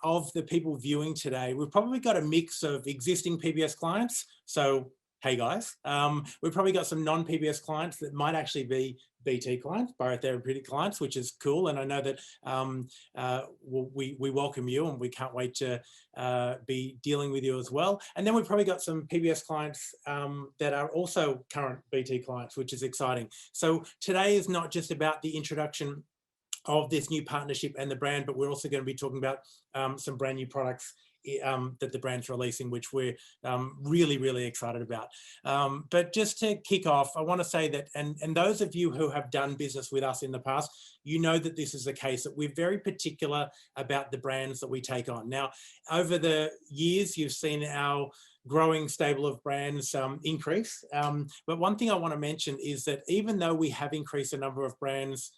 of the people viewing today, we've probably got a mix of existing PBS clients. So, hey guys, we've probably got some non-PBS clients that might actually be BT clients, Bio-Therapeutic clients, which is cool. And I know that we welcome you, and we can't wait to be dealing with you as well. And then we've probably got some PBS clients that are also current BT clients, which is exciting. So today is not just about the introduction of this new partnership and the brand, but we're also going to be talking about some brand new products that the brand's releasing, which we're really, really excited about. But just to kick off, I want to say that, and those of you who have done business with us in the past, you know that this is the case, that we're very particular about the brands that we take on. Now, over the years, you've seen our growing stable of brands increase. But one thing I want to mention is that even though we have increased the number of brands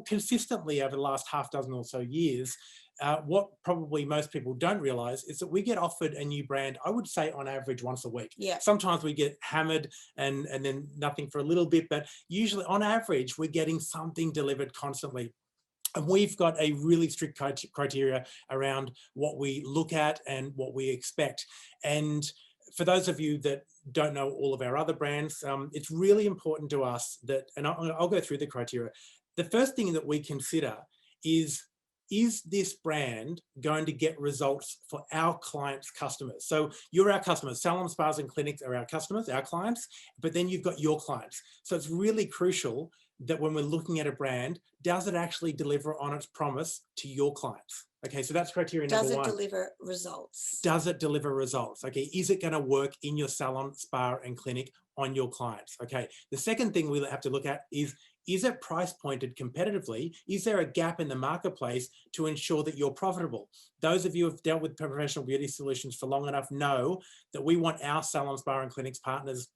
consistently over the last half dozen or so years, what probably most people don't realize is that we get offered a new brand, I would say on average once a week. Yeah. Sometimes we get hammered and then nothing for a little bit, but usually on average, we're getting something delivered constantly. And we've got a really strict criteria around what we look at and what we expect. And for those of you that don't know all of our other brands, it's really important to us that, and I'll go through the criteria. The first thing that we consider is this brand going to get results for our clients' customers? So you're our customers. Salon, spas, and clinics are our customers, our clients, but then you've got your clients. So it's really crucial that when we're looking at a brand, does it actually deliver on its promise to your clients? Okay, so that's criteria number one. Does it deliver results? Does it deliver results? Okay, is it going to work in your salon, spa, and clinic on your clients? Okay, the second thing we have to look at is it price pointed competitively? Is there a gap in the marketplace to ensure that you're profitable? Those of you who have dealt with professional beauty solutions for long enough know that we want our salon, spa, and clinics partners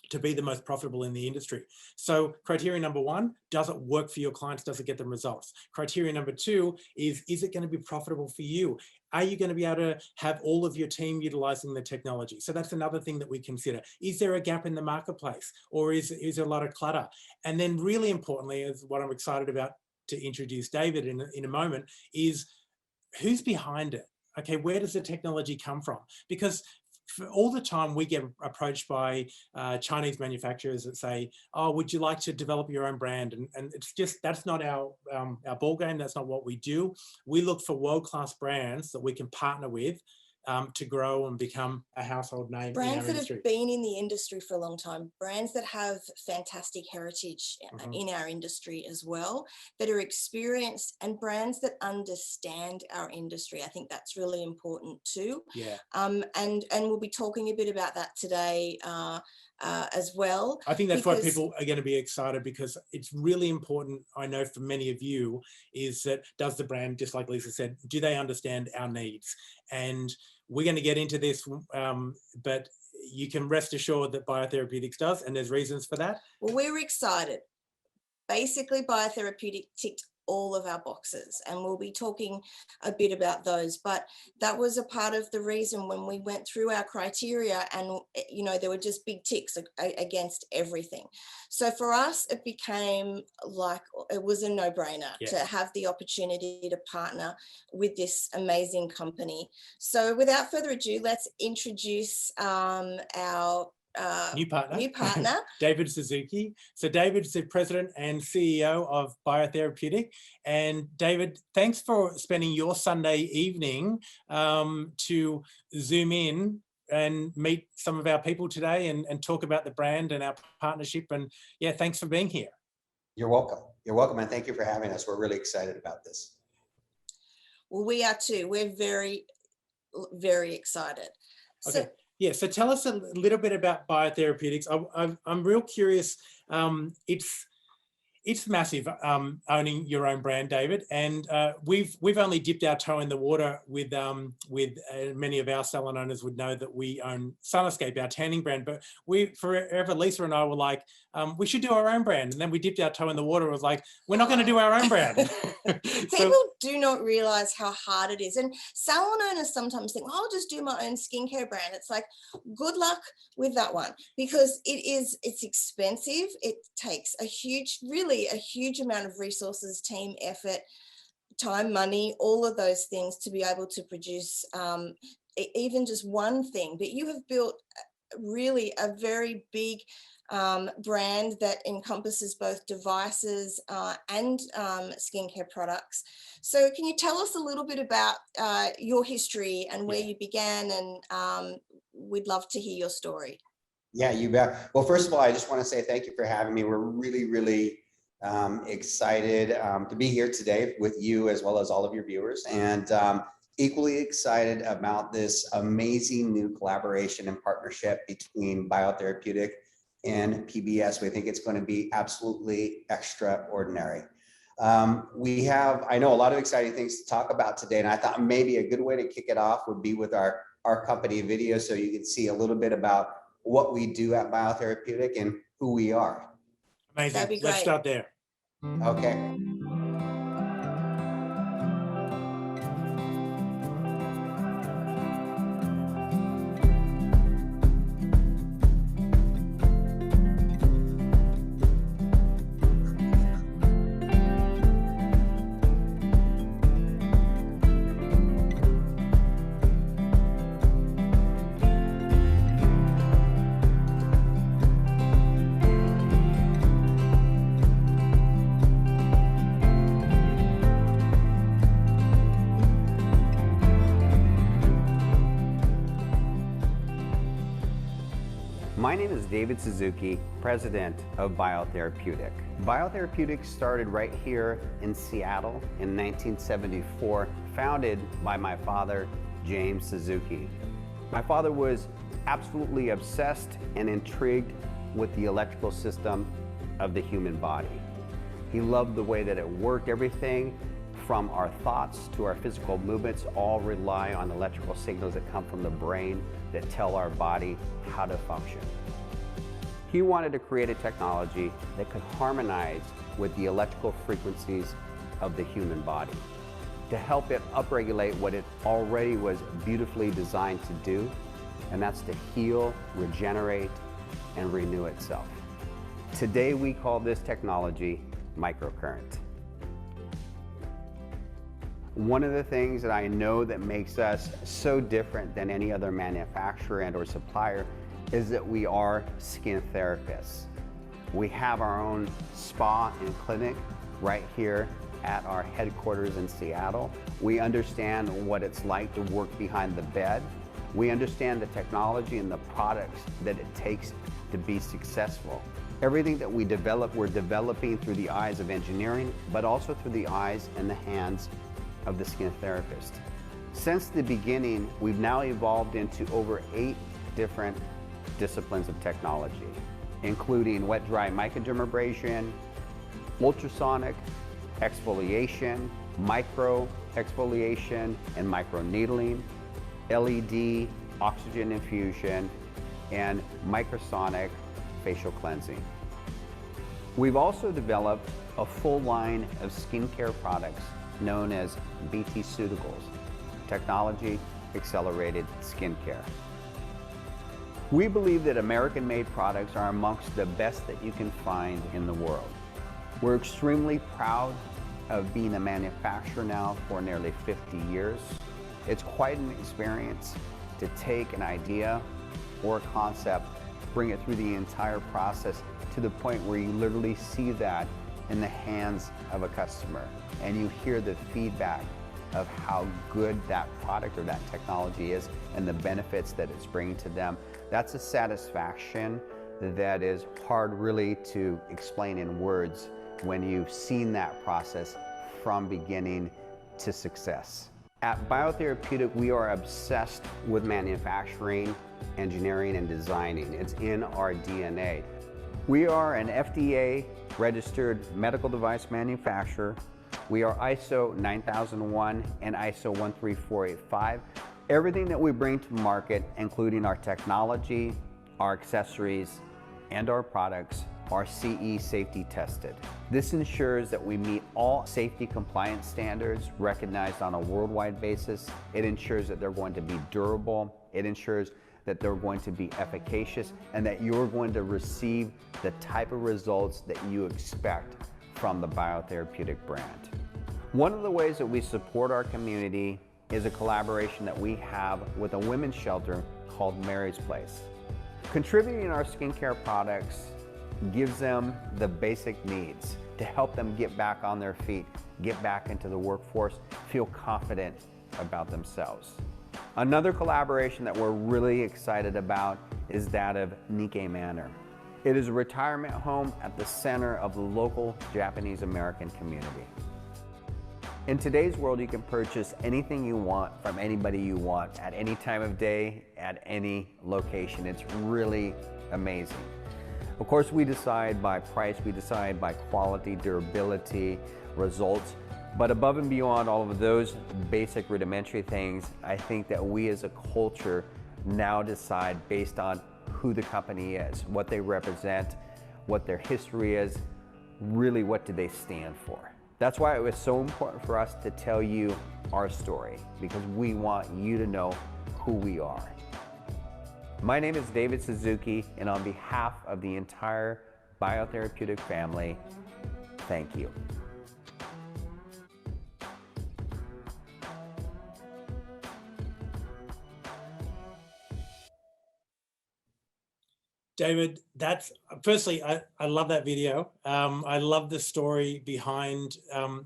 to be the most profitable in the industry. So criteria number one, does it work for your clients? Does it get them results? Criteria number two is it going to be profitable for you? Are you going to be able to have all of your team utilizing the technology? So that's another thing that we consider. Is there a gap in the marketplace, or is there a lot of clutter? And then really importantly, is what I'm excited about to introduce David in a moment, is who's behind it? Okay, where does the technology come from? Because for all the time we get approached by Chinese manufacturers that say, oh, would you like to develop your own brand? And it's just, that's not our ball game. That's not what we do. We look for world-class brands that we can partner with to grow and become a household name brands in our that industry. have been in the industry for a long time, brands that have fantastic heritage in our industry as well, that are experienced, and brands that understand our industry. I think that's really important too. Yeah. And we'll be talking a bit about that today as well. I think that's why people are going to be excited, because it's really important, I know for many of you, is that does the brand, just like Lisa said, do they understand our needs? And we're going to get into this, but you can rest assured that Bio-Therapeutics does, and there's reasons for that. Well, we're excited. Basically, Bio-Therapeutic ticked all of our boxes, and we'll be talking a bit about those, but that was a part of the reason when we went through our criteria, and you know, there were just big ticks against everything. So for us, it became like, it was a no-brainer to have the opportunity to partner with this amazing company. So without further ado, let's introduce our new partner David Suzuki. So David's the president and CEO of Bio-Therapeutic. And David, thanks for spending your Sunday evening to zoom in and meet some of our people today and talk about the brand and our partnership. And yeah, thanks for being here. You're welcome. You're welcome. And thank you for having us. We're really excited about this. Well, we are too. We're very, very excited. Okay. Yeah, so tell us a little bit about Bio-Therapeutics. I'm real curious. It's massive owning your own brand, David, and we've only dipped our toe in the water with many of our salon owners would know that we own Sunescape, our tanning brand, but forever Lisa and I were like, we should do our own brand, and then we dipped our toe in the water and was like, we're not going to do our own brand. People do not realize how hard it is, and salon owners sometimes think, well, I'll just do my own skincare brand. It's like, good luck with that one, because it's expensive. It takes a huge amount of resources, team effort time, money, all of those things to be able to produce even just one thing. But you have built really a very big brand that encompasses both devices and skincare products. So can you tell us a little bit about your history and where you began? And we'd love to hear your story. Yeah, you bet. Well, first of all, I just want to say thank you for having me. We're really, really excited to be here today with you as well as all of your viewers, and equally excited about this amazing new collaboration and partnership between Bio-Therapeutic and PBS. We think it's going to be absolutely extraordinary. I know a lot of exciting things to talk about today, and I thought maybe a good way to kick it off would be with our company video, so you can see a little bit about what we do at Bio-Therapeutic and who we are. Amazing. That'd be great. Let's start there. Okay. My name is David Suzuki, president of Bio-Therapeutic. Bio-Therapeutic started right here in Seattle in 1974, founded by my father, James Suzuki. My father was absolutely obsessed and intrigued with the electrical system of the human body. He loved the way that it worked. Everything from our thoughts to our physical movements all rely on electrical signals that come from the brain that tell our body how to function. He wanted to create a technology that could harmonize with the electrical frequencies of the human body to help it upregulate what it already was beautifully designed to do, and that's to heal, regenerate, and renew itself. Today we call this technology microcurrent. One of the things that I know that makes us so different than any other manufacturer and or supplier is that we are skin therapists. We have our own spa and clinic right here at our headquarters in Seattle. We understand what it's like to work behind the bed. We understand the technology and the products that it takes to be successful. Everything that we develop, we're developing through the eyes of engineering, but also through the eyes and the hands of the skin therapist. Since the beginning, we've now evolved into over 8 different disciplines of technology, including wet-dry microdermabrasion, ultrasonic exfoliation, micro exfoliation and microneedling, LED oxygen infusion, and microsonic facial cleansing. We've also developed a full line of skincare products known as BT-Ceuticals, Technology Accelerated Skincare. We believe that American-made products are amongst the best that you can find in the world. We're extremely proud of being a manufacturer now for nearly 50 years. It's quite an experience to take an idea or a concept, bring it through the entire process to the point where you literally see that in the hands of a customer, and you hear the feedback of how good that product or that technology is and the benefits that it's bringing to them. That's a satisfaction that is hard really to explain in words when you've seen that process from beginning to success. At Bio-Therapeutic, we are obsessed with manufacturing, engineering, and designing. It's in our DNA. We are an FDA registered medical device manufacturer. We are ISO 9001 and ISO 13485. Everything that we bring to market, including our technology, our accessories, and our products, are CE safety tested. This ensures that we meet all safety compliance standards recognized on a worldwide basis. It ensures that they're going to be durable. It ensures that they're going to be efficacious and that you're going to receive the type of results that you expect from the Bio-Therapeutic brand. One of the ways that we support our community is a collaboration that we have with a women's shelter called Mary's Place. Contributing our skincare products gives them the basic needs to help them get back on their feet, get back into the workforce, feel confident about themselves. Another collaboration that we're really excited about is that of Nikkei Manor. It is a retirement home at the center of the local Japanese American community. In today's world, you can purchase anything you want from anybody you want at any time of day, at any location. It's really amazing. Of course, we decide by price, we decide by quality, durability, results, but above and beyond all of those basic rudimentary things, I think that we as a culture now decide based on who the company is, what they represent, what their history is, really what do they stand for. That's why it was so important for us to tell you our story, because we want you to know who we are. My name is David Suzuki, and on behalf of the entire Bio-Therapeutic family, thank you. David, firstly, I love that video. I love the story behind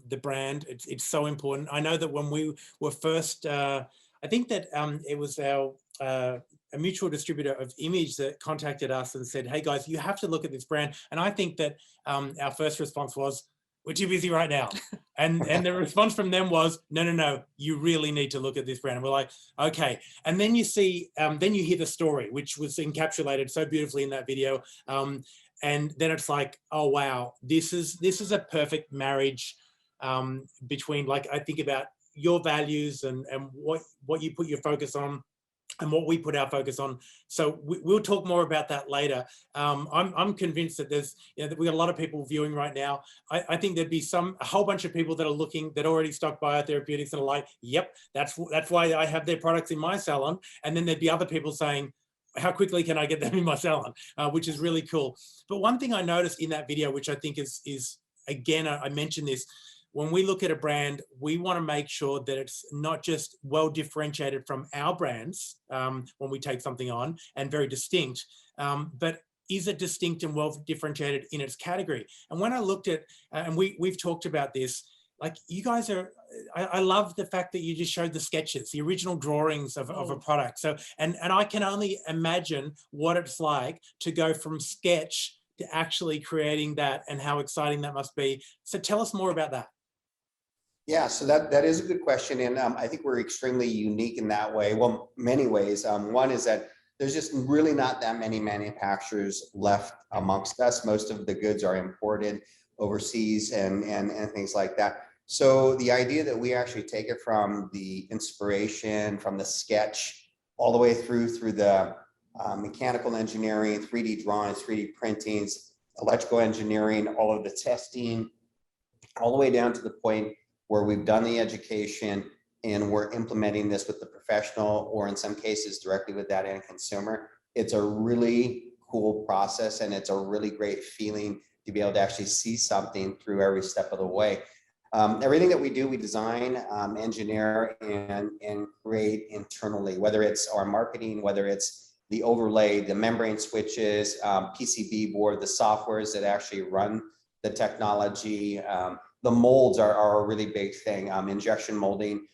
the brand. It's so important. I know that when we were first, I think that it was a mutual distributor of Image that contacted us and said, hey guys, you have to look at this brand. And I think that our first response was, we're too busy right now. And the response from them was, no, you really need to look at this brand. And we're like, okay. And then you see, then you hear the story, which was encapsulated so beautifully in that video. And then it's like, oh, wow, this is a perfect marriage between, like, I think about your values and what you put your focus on and what we put our focus on. So we'll talk more about that later. I'm convinced that there's, that we got a lot of people viewing right now. I think there'd be a whole bunch of people that are looking, that already stock Bio-Therapeutics and are like, yep, that's why I have their products in my salon. And then there'd be other people saying, how quickly can I get them in my salon? Which is really cool. But one thing I noticed in that video, which I think is again, I mentioned this, when we look at a brand, we want to make sure that it's not just well differentiated from our brands when we take something on and very distinct, but is it distinct and well differentiated in its category? And when I looked at, and we've talked about this, like you guys are, I love the fact that you just showed the sketches, the original drawings of a product. So, and I can only imagine what it's like to go from sketch to actually creating that and how exciting that must be. So tell us more about that. Yeah, so that is a good question. And I think we're extremely unique in that way. Well, many ways. One is that there's just really not that many manufacturers left amongst us. Most of the goods are imported overseas and things like that. So the idea that we actually take it from the inspiration, from the sketch, all the way through the mechanical engineering, 3D drawings, 3D printings, electrical engineering, all of the testing, all the way down to the point where we've done the education and we're implementing this with the professional, or in some cases directly with that end consumer. It's a really cool process, and it's a really great feeling to be able to actually see something through every step of the way. Everything that we do, we design, engineer, and create internally, whether it's our marketing, whether it's the overlay, the membrane switches, PCB board, the softwares that actually run the technology. The molds are a really big thing. Injection molding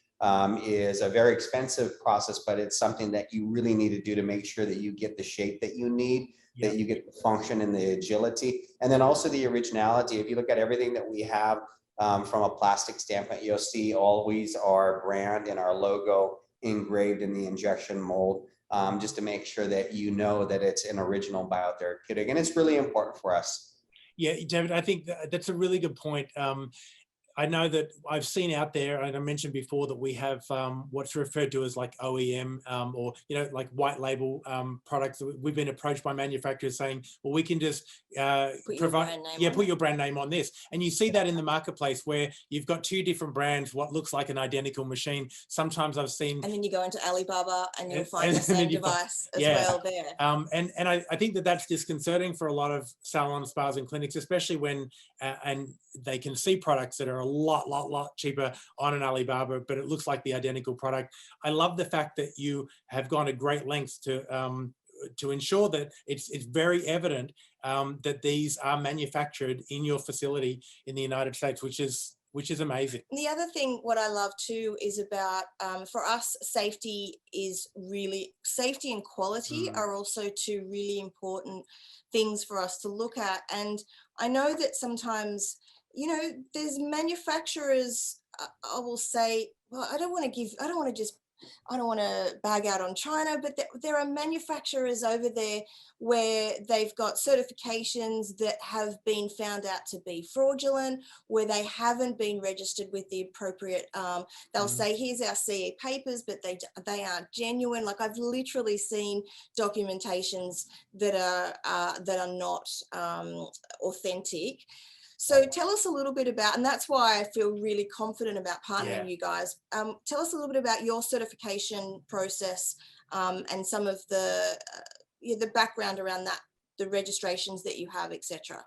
is a very expensive process, but it's something that you really need to do to make sure that you get the shape that you need, that you get the function and the agility, and then also the originality. If you look at everything that we have from a plastic standpoint, you'll see always our brand and our logo engraved in the injection mold, just to make sure that you know that it's an original Bio-Therapeutic, and it's really important for us. Yeah, David, I think that's a really good point. I know that I've seen out there, and I mentioned before that we have what's referred to as like OEM or, like white label products. We've been approached by manufacturers saying, well, we can just provide, put your brand name on this. And you see that in the marketplace where you've got two different brands, what looks like an identical machine. Sometimes I've seen. And then you go into Alibaba and you'll find the same device as well there. And I think that that's disconcerting for a lot of salon, spas and clinics, especially when, and they can see products that are a lot cheaper on an Alibaba, but it looks like the identical product. I love the fact that you have gone to great lengths to ensure that it's very evident that these are manufactured in your facility in the United States, which is amazing. The other thing, what I love too, is about, for us, safety and quality are also two really important things for us to look at. And I know that sometimes, you know, there's manufacturers, I will say, well, I don't want to bag out on China, but there are manufacturers over there where they've got certifications that have been found out to be fraudulent, where they haven't been registered with the appropriate, they'll say, here's our CE papers, but they aren't genuine. Like, I've literally seen documentations that are not authentic. So tell us a little bit about, and that's why I feel really confident about partnering you guys. Tell us a little bit about your certification process and some of the background around that, the registrations that you have, etc.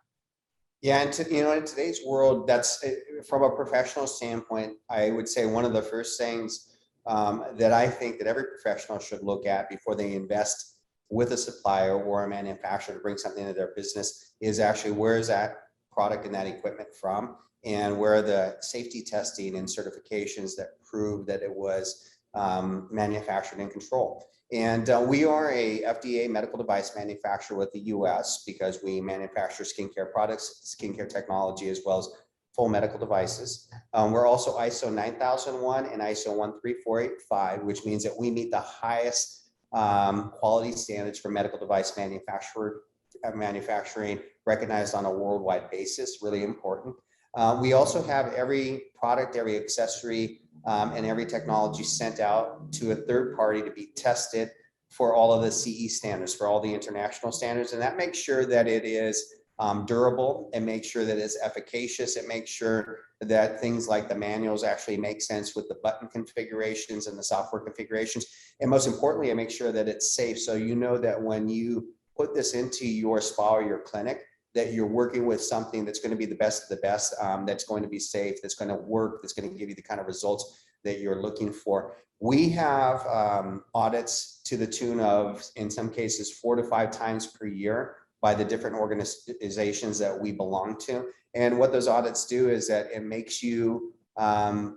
Yeah, and in today's world, that's from a professional standpoint, I would say one of the first things that I think that every professional should look at before they invest with a supplier or a manufacturer to bring something into their business is actually, where is that product and that equipment from, and where are the safety testing and certifications that prove that it was manufactured in control. And we are a FDA medical device manufacturer with the US because we manufacture skincare products, skincare technology, as well as full medical devices. We're also ISO 9001 and ISO 13485, which means that we meet the highest quality standards for medical device manufacturing recognized on a worldwide basis, really important. We also have every product, every accessory, and every technology sent out to a third party to be tested for all of the CE standards, for all the international standards. And that makes sure that it is durable, and makes sure that it's efficacious. It makes sure that things like the manuals actually make sense with the button configurations and the software configurations. And most importantly, it makes sure that it's safe. So you know that when you put this into your spa or your clinic, that you're working with something that's going to be the best of the best, that's going to be safe, that's going to work, that's going to give you the kind of results that you're looking for. We have audits to the tune of, in some cases, 4 to 5 times per year by the different organizations that we belong to. And what those audits do is that it makes you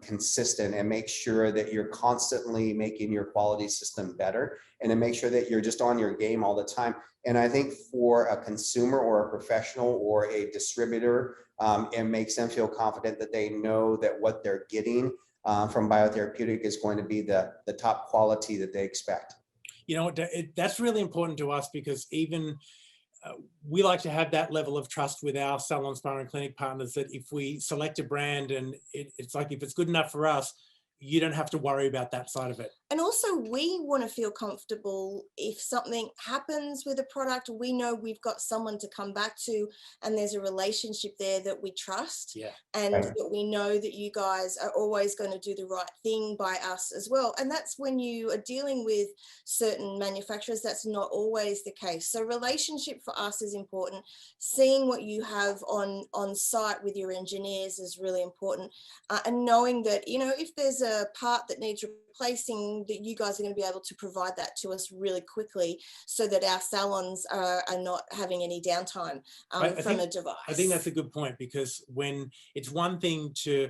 consistent and make sure that you're constantly making your quality system better, and to make sure that you're just on your game all the time. And I think for a consumer or a professional or a distributor, it makes them feel confident that they know that what they're getting from Bio-Therapeutic is going to be the top quality that they expect. You know, that's really important to us, because even we like to have that level of trust with our salon, spa and clinic partners, that if we select a brand and it's like, if it's good enough for us, you don't have to worry about that side of it. And also, we want to feel comfortable if something happens with a product, we know we've got someone to come back to, and there's a relationship there that we trust. Yeah. And that we know that you guys are always going to do the right thing by us as well. And that's when you are dealing with certain manufacturers, that's not always the case. So relationship for us is important. Seeing what you have on site with your engineers is really important. And knowing that, you know, if there's a part that needs replacing, that you guys are going to be able to provide that to us really quickly, so that our salons are not having any downtime from a device. I think that's a good point, because when it's one thing to,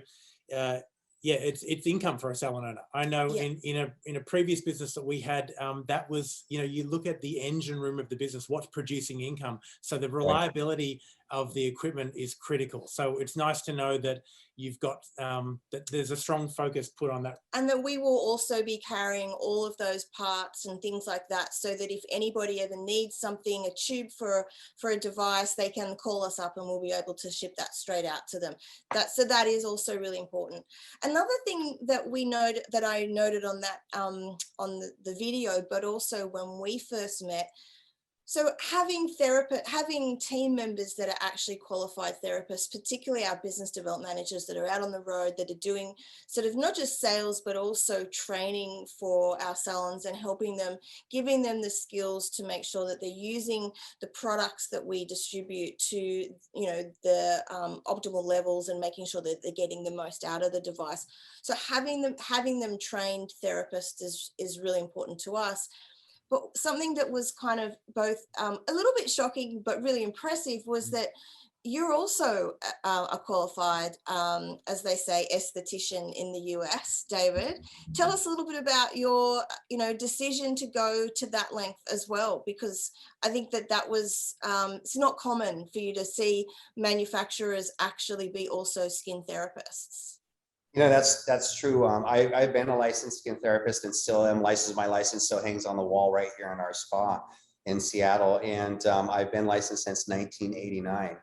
it's income for a salon owner. I know in a previous business that we had, that was, you know, you look at the engine room of the business, what's producing income. So the reliability of the equipment is critical. So it's nice to know that you've got, that there's a strong focus put on that. And that we will also be carrying all of those parts and things like that, so that if anybody ever needs something, a tube for a device, they can call us up and we'll be able to ship that straight out to them. So that is also really important. Another thing that I noted on that, on the video, but also when we first met, So having team members that are actually qualified therapists, particularly our business development managers that are out on the road, that are doing sort of not just sales, but also training for our salons and helping them, giving them the skills to make sure that they're using the products that we distribute to, you know, the optimal levels, and making sure that they're getting the most out of the device. So having them trained therapists is really important to us. But something that was kind of both a little bit shocking but really impressive was that you're also a qualified, as they say, esthetician in the US, David. Tell us a little bit about your, you know, decision to go to that length as well, because I think that was, it's not common for you to see manufacturers actually be also skin therapists. You know, that's true. I've been a licensed skin therapist and still am licensed. My license still hangs on the wall right here in our spa in Seattle. And I've been licensed since 1989.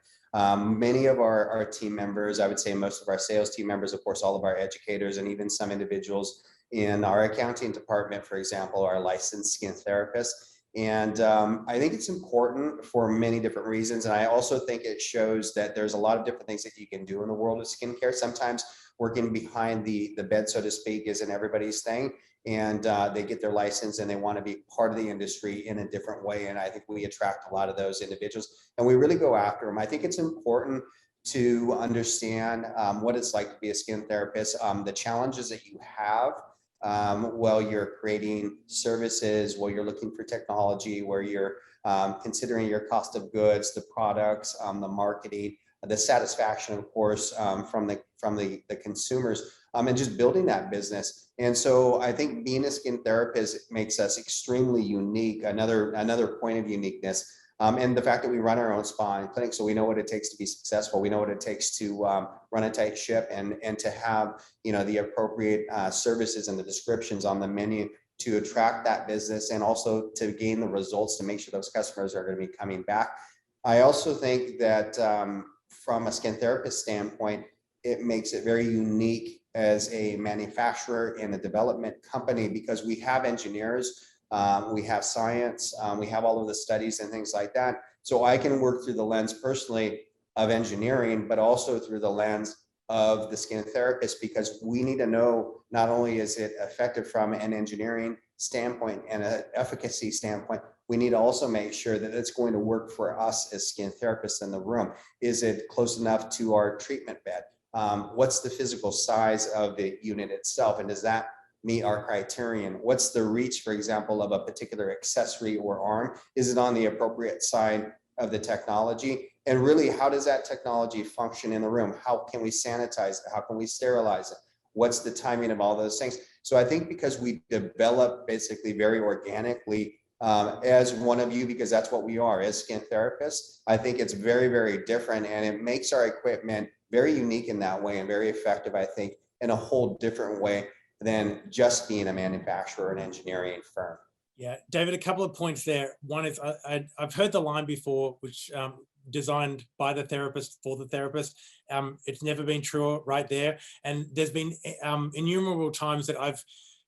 Many of our team members, I would say most of our sales team members, of course, all of our educators, and even some individuals in our accounting department, for example, are licensed skin therapists. And I think it's important for many different reasons. And I also think it shows that there's a lot of different things that you can do in the world of skincare. Sometimes working behind the bed, so to speak, isn't everybody's thing. And they get their license and they want to be part of the industry in a different way. And I think we attract a lot of those individuals and we really go after them. I think it's important to understand what it's like to be a skin therapist, the challenges that you have while you're creating services, while you're looking for technology, where you're considering your cost of goods, the products, the marketing, the satisfaction, of course, from the consumers, and just building that business. And so I think being a skin therapist makes us extremely unique. Another point of uniqueness, and the fact that we run our own spa and clinic, so we know what it takes to be successful. We know what it takes to run a tight ship and to have, you know, the appropriate services and the descriptions on the menu to attract that business, and also to gain the results to make sure those customers are going to be coming back. I also think that from a skin therapist standpoint, it makes it very unique as a manufacturer and a development company, because we have engineers, we have science, we have all of the studies and things like that. So I can work through the lens personally of engineering, but also through the lens of the skin therapist, because we need to know not only is it effective from an engineering standpoint and an efficacy standpoint, we need to also make sure that it's going to work for us as skin therapists in the room. Is it close enough to our treatment bed? What's the physical size of the unit itself? And does that meet our criterion? What's the reach, for example, of a particular accessory or arm? Is it on the appropriate side of the technology? And really, how does that technology function in the room? How can we sanitize it? How can we sterilize it? What's the timing of all those things? So I think because we develop basically very organically as one of you, because that's what we are as skin therapists, I think it's very, very different, and it makes our equipment very unique in that way and very effective, I think, in a whole different way than just being a manufacturer and engineering firm. Yeah, David, a couple of points there. One is I've heard the line before, which designed by the therapist for the therapist. It's never been truer right there. And there's been innumerable times that I've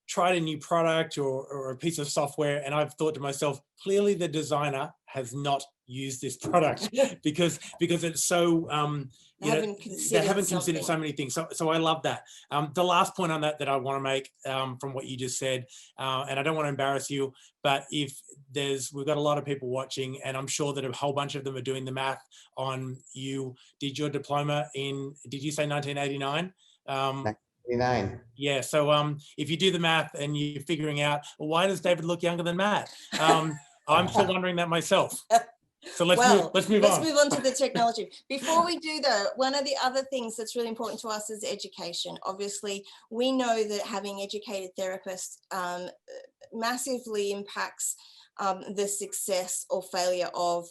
tried a new product or a piece of software, and I've thought to myself, clearly the designer has not used this product because it's so they haven't considered so many things. So I love that. The last point on that I want to make from what you just said, and I don't want to embarrass you, but we've got a lot of people watching, and I'm sure that a whole bunch of them are doing the math on you did your diploma in, did you say 1989? 89. Yeah, so if you do the math and you're figuring out, well, why does David look younger than Matt? I'm still wondering that myself. So let's move on to the technology. Before we do though, one of the other things that's really important to us is education. Obviously, we know that having educated therapists massively impacts the success or failure of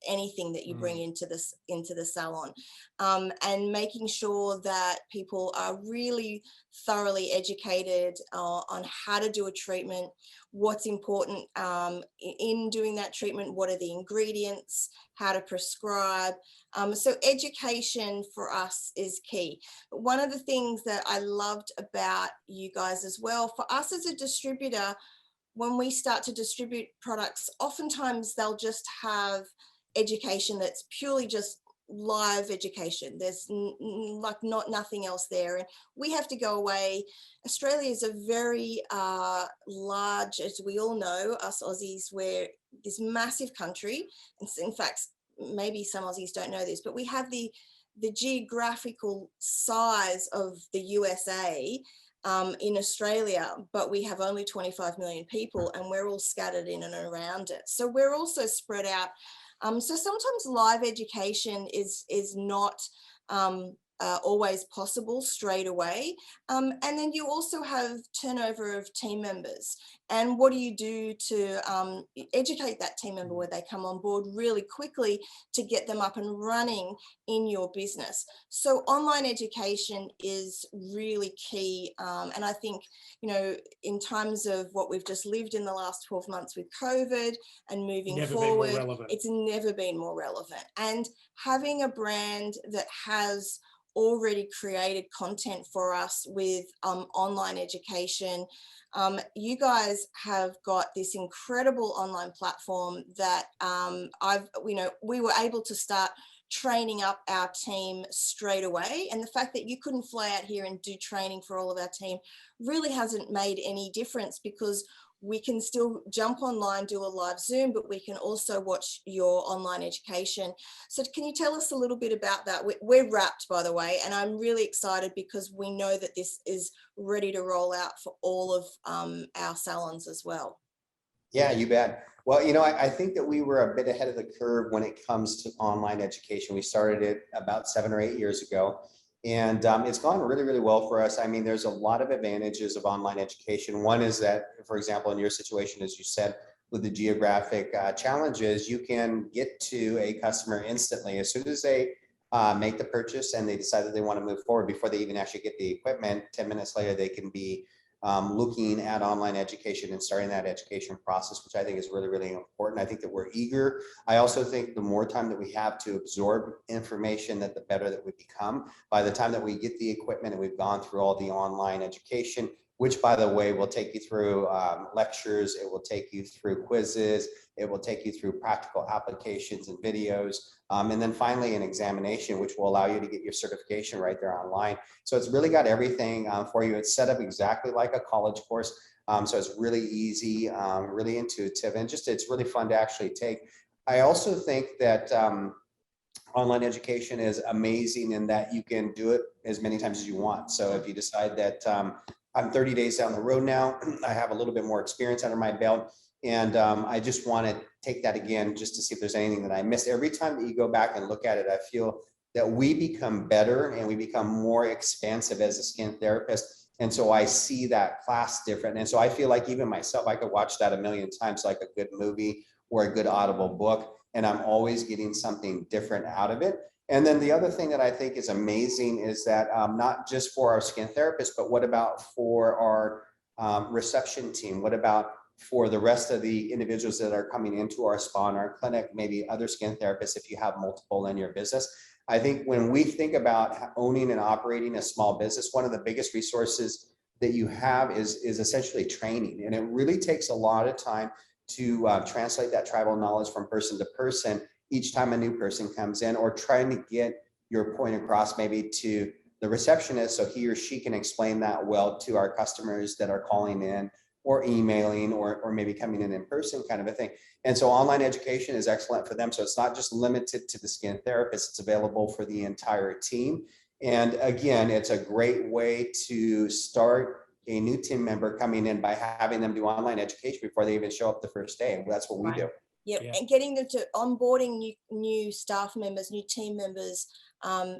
anything that you bring into the salon, and making sure that people are really thoroughly educated on how to do a treatment, what's important in doing that treatment, what are the ingredients, how to prescribe. So education for us is key. But one of the things that I loved about you guys as well, for us as a distributor, when we start to distribute products, oftentimes they'll just have education that's purely just live education. There's like nothing else there, and we have to go away. Australia is a very large, as we all know, us Aussies, we're this massive country, and in fact maybe some Aussies don't know this, but we have the geographical size of the USA in Australia, but we have only 25 million people, and we're all scattered in and around it. So we're also spread out. So sometimes live education is not always possible straight away. And then you also have turnover of team members. And what do you do to educate that team member where they come on board really quickly to get them up and running in your business? So online education is really key. And I think, you know, in terms of what we've just lived in the last 12 months with COVID and moving forward, it's never been more relevant. And having a brand that has already created content for us with online education. You guys have got this incredible online platform that we were able to start training up our team straight away. And the fact that you couldn't fly out here and do training for all of our team really hasn't made any difference, because we can still jump online, do a live Zoom, but we can also watch your online education. So can you tell us a little bit about that? We're wrapped, by the way, and I'm really excited because we know that this is ready to roll out for all of our salons as well. Yeah, you bet. Well, you know, I think that we were a bit ahead of the curve when it comes to online education. We started it about 7 or 8 years ago. And it's gone really, really well for us. I mean, there's a lot of advantages of online education. One is that, for example, in your situation, as you said, with the geographic challenges, you can get to a customer instantly. As soon as they make the purchase and they decide that they want to move forward, before they even actually get the equipment, 10 minutes later, they can be looking at online education and starting that education process, which I think is really, really important. I think that we're eager. I also think the more time that we have to absorb information, that the better that we become. By the time that we get the equipment and we've gone through all the online education, which, by the way, will take you through lectures, it will take you through quizzes, it will take you through practical applications and videos, and then finally an examination, which will allow you to get your certification right there online. So it's really got everything for you. It's set up exactly like a college course. So it's really easy, really intuitive, and just it's really fun to actually take. I also think that online education is amazing in that you can do it as many times as you want. So if you decide that I'm 30 days down the road now, I have a little bit more experience under my belt, and I just want to take that again just to see if there's anything that I missed. Every time that you go back and look at it, I feel that we become better and we become more expansive as a skin therapist. And so I see that class different. And so I feel like even myself, I could watch that a million times, like a good movie or a good audible book, and I'm always getting something different out of it. And then the other thing that I think is amazing is that not just for our skin therapists, but what about for our reception team? What about for the rest of the individuals that are coming into our spa and our clinic, maybe other skin therapists, if you have multiple in your business? I think when we think about owning and operating a small business, one of the biggest resources that you have is essentially training. And it really takes a lot of time to translate that tribal knowledge from person to person each time a new person comes in, or trying to get your point across maybe to the receptionist so he or she can explain that well to our customers that are calling in or emailing or maybe coming in person, kind of a thing. And so online education is excellent for them. So it's not just limited to the skin therapist, it's available for the entire team. And again, it's a great way to start a new team member coming in by having them do online education before they even show up the first day. And that's what we do. Yep. Yeah. And getting them to onboarding new staff members, new team members,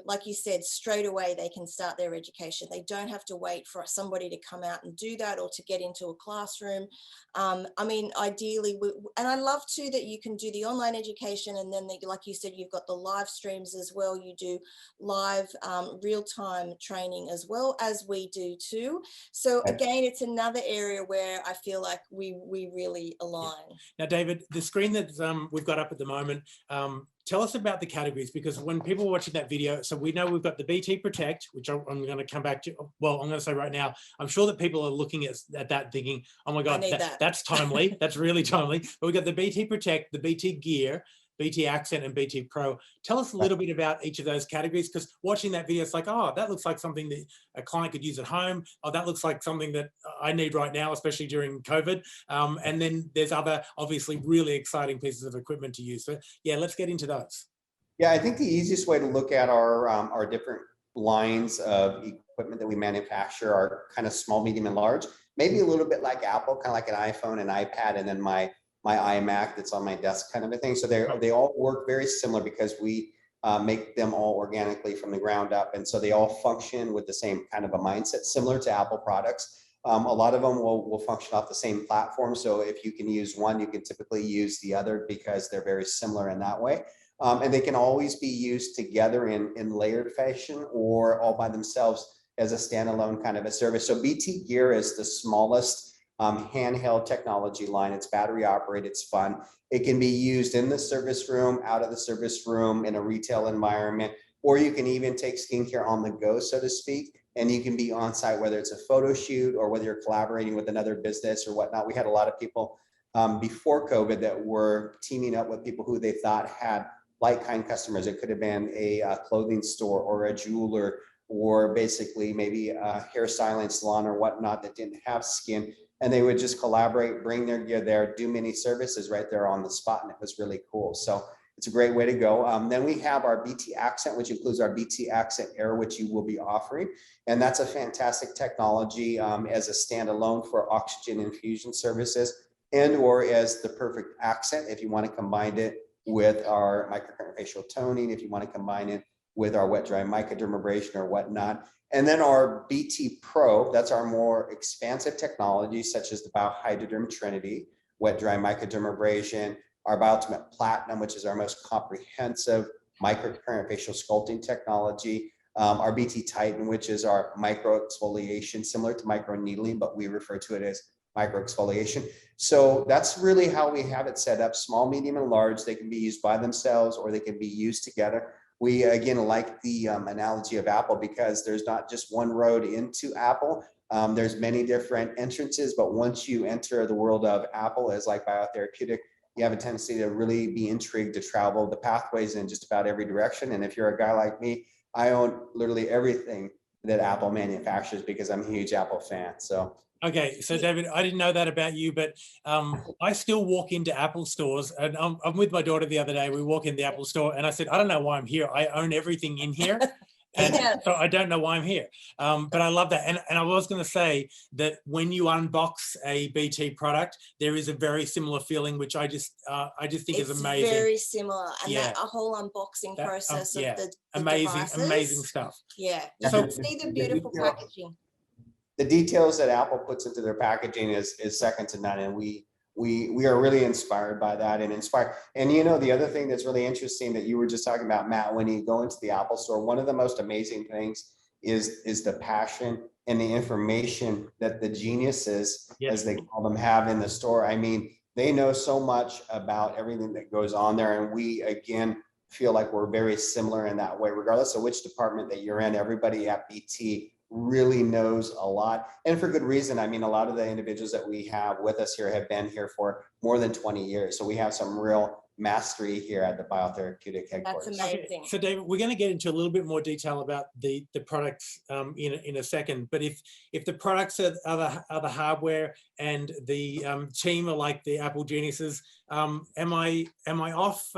like you said, straight away they can start their education. They don't have to wait for somebody to come out and do that or to get into a classroom. I mean, ideally, and I love too that you can do the online education, and then like you said, you've got the live streams as well. You do live real-time training as well as we do too. So again, it's another area where I feel like we really align. Now, David, the screen that we've got up at the moment, tell us about the categories, because when people are watching that video, so we know we've got the BT Protect, which I'm going to come back to. Well, I'm going to say right now, I'm sure that people are looking at that thinking, oh my God, that's timely. That's really timely. But we've got the BT Protect, the BT Gear, BT Accent, and BT Pro. Tell us a little bit about each of those categories, because watching that video, it's like, oh, that looks like something that a client could use at home. Oh, that looks like something that I need right now, especially during COVID. And then there's other, obviously, really exciting pieces of equipment to use. So yeah, let's get into those. Yeah, I think the easiest way to look at our different lines of equipment that we manufacture are kind of small, medium, and large. Maybe a little bit like Apple, kind of like an iPhone, an iPad, and then my iMac that's on my desk, kind of a thing. So they all work very similar because we make them all organically from the ground up, and so they all function with the same kind of a mindset, similar to Apple products. A lot of them will function off the same platform. So if you can use one, you can typically use the other because they're very similar in that way. And they can always be used together in layered fashion or all by themselves as a standalone kind of a service. So BT Gear is the smallest handheld technology line. It's battery operated, it's fun. It can be used in the service room, out of the service room, in a retail environment, or you can even take skincare on the go, so to speak, and you can be on site, whether it's a photo shoot or whether you're collaborating with another business or whatnot. We had a lot of people before COVID that were teaming up with people who they thought had like-kind customers. It could have been a clothing store or a jeweler, or basically maybe a hairstyling salon or whatnot that didn't have skin. And they would just collaborate, bring their gear there, do many services right there on the spot. And it was really cool. So it's a great way to go. Then we have our BT Accent, which includes our BT Accent Air, which you will be offering. And that's a fantastic technology as a standalone for oxygen infusion services, and or as the perfect accent if you want to combine it with our microcurrent facial toning, if you want to combine it with our wet dry microdermabrasion or whatnot. And then our BT Pro, that's our more expansive technology, such as the Biohydroderm Trinity, wet dry microdermabrasion, our Bioultimate Platinum, which is our most comprehensive microcurrent facial sculpting technology, our BT Titan, which is our micro exfoliation, similar to micro needling, but we refer to it as micro exfoliation. So that's really how we have it set up: small, medium, and large. They can be used by themselves or they can be used together. We, again, like the analogy of Apple, because there's not just one road into Apple. There's many different entrances, but once you enter the world of Apple as like Bio-Therapeutic, you have a tendency to really be intrigued to travel the pathways in just about every direction. And if you're a guy like me, I own literally everything that Apple manufactures because I'm a huge Apple fan. So. Okay, so David, I didn't know that about you, but I still walk into Apple stores, and I'm with my daughter the other day. We walk in the Apple store, and I said, I don't know why I'm here. I own everything in here, and so I don't know why I'm here. But I love that, and I was going to say that when you unbox a BT product, there is a very similar feeling, which I just think is amazing. It's very similar, and that a whole unboxing process of the amazing stuff. Yeah, so see the beautiful packaging. The details that Apple puts into their packaging is second to none, and we are really inspired by that and inspired. And you know, the other thing that's really interesting that you were just talking about, Matt, when you go into the Apple store, one of the most amazing things is the passion and the information that the geniuses, as they call them, have in the store. I mean, they know so much about everything that goes on there, and we, again, feel like we're very similar in that way, regardless of which department that you're in. Everybody at BT really knows a lot, and for good reason. I mean, a lot of the individuals that we have with us here have been here for more than 20 years. So we have some real mastery here at the Bio-Therapeutic headquarters. That's amazing. So David, we're going to get into a little bit more detail about the products in a second, but if the products are the hardware and the team are like the Apple geniuses, am I off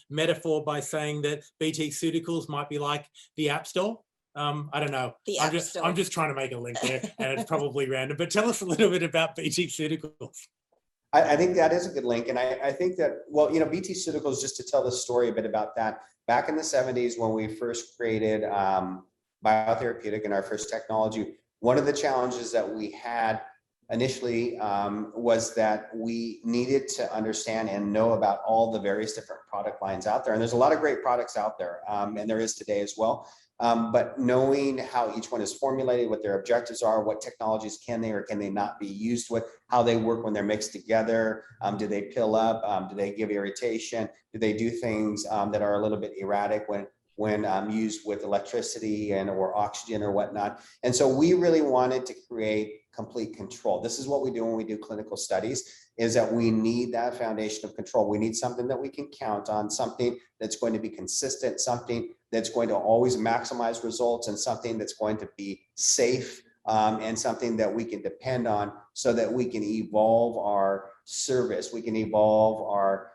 metaphor by saying that BT Ceuticals might be like the App Store? I don't know. I'm just trying to make a link there, and it's probably random. But tell us a little bit about BT Ceuticals. I think that is a good link, and I think that, well, you know, BT Ceuticals, just to tell the story a bit about that. Back in the 70s, when we first created Bio-Therapeutic and our first technology, one of the challenges that we had initially was that we needed to understand and know about all the various different product lines out there. And there's a lot of great products out there, and there is today as well. but knowing how each one is formulated, what their objectives are, what technologies can they or can they not be used with, how they work when they're mixed together, do they pill up, do they give irritation, do they do things that are a little bit erratic when used with electricity and or oxygen or whatnot. And so we really wanted to create complete control. This is what we do when we do clinical studies, is that we need that foundation of control. We need something that we can count on, something that's going to be consistent, something that's going to always maximize results, and something that's going to be safe, and something that we can depend on, so that we can evolve our service, we can evolve our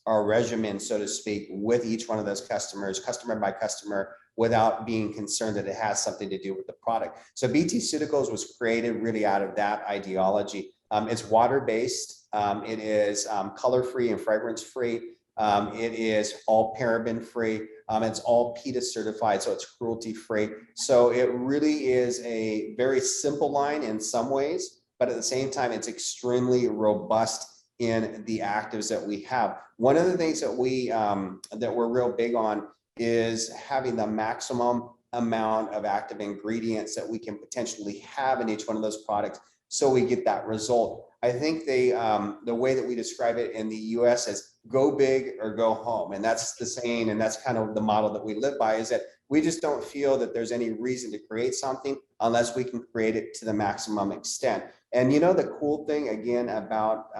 regimen, so to speak, with each one of those customers, customer by customer, without being concerned that it has something to do with the product. So BT Pharmaceuticals was created really out of that ideology. It's water-based, it is color-free and fragrance-free, it is all paraben-free, it's all PETA certified, so it's cruelty-free. So it really is a very simple line in some ways, but at the same time, it's extremely robust in the actives that we have. One of the things that we're real big on is having the maximum amount of active ingredients that we can potentially have in each one of those products, so we get that result. I think the way that we describe it in the US is go big or go home. And that's the saying, and that's kind of the model that we live by, is that we just don't feel that there's any reason to create something unless we can create it to the maximum extent. And you know, the cool thing again about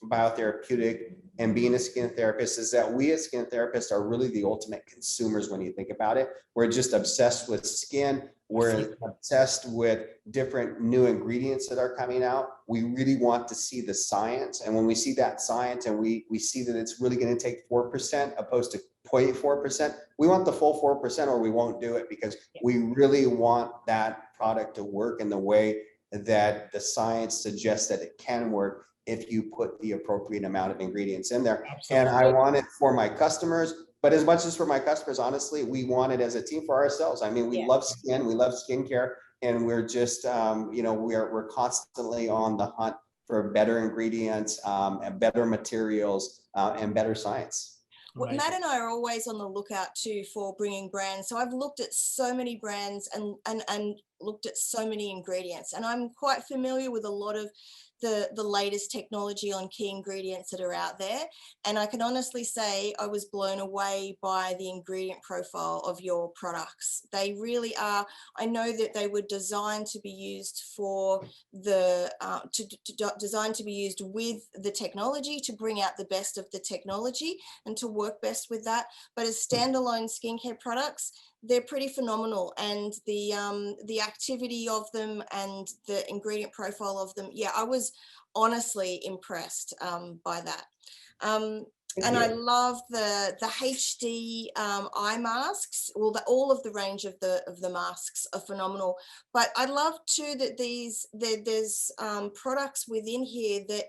Bio-Therapeutic and being a skin therapist is that we as skin therapists are really the ultimate consumers when you think about it. We're just obsessed with skin. We're obsessed with different new ingredients that are coming out. We really want to see the science. And when we see that science and we see that it's really going to take 4% opposed to 0.4%, we want the full 4% or we won't do it, because we really want that product to work in the way that the science suggests that it can work if you put the appropriate amount of ingredients in there. Absolutely. And I want it for my customers, but as much as for my customers, honestly, we want it as a team for ourselves. I mean, we love skin, we love skincare, and we're just, you know, we're constantly on the hunt for better ingredients, and better materials, and better science. Well, Matt and I are always on the lookout too for bringing brands. So I've looked at so many brands and looked at so many ingredients, and I'm quite familiar with a lot of the latest technology on key ingredients that are out there. And I can honestly say I was blown away by the ingredient profile of your products. They really are. I know that they were designed to be used for the, designed to be used with the technology to bring out the best of the technology and to work best with that. But as standalone skincare products, they're pretty phenomenal, and the activity of them and the ingredient profile of them, yeah, I was honestly impressed by that. And I love the HD eye masks. Well, all of the range of the masks are phenomenal. But I love too that there's products within here that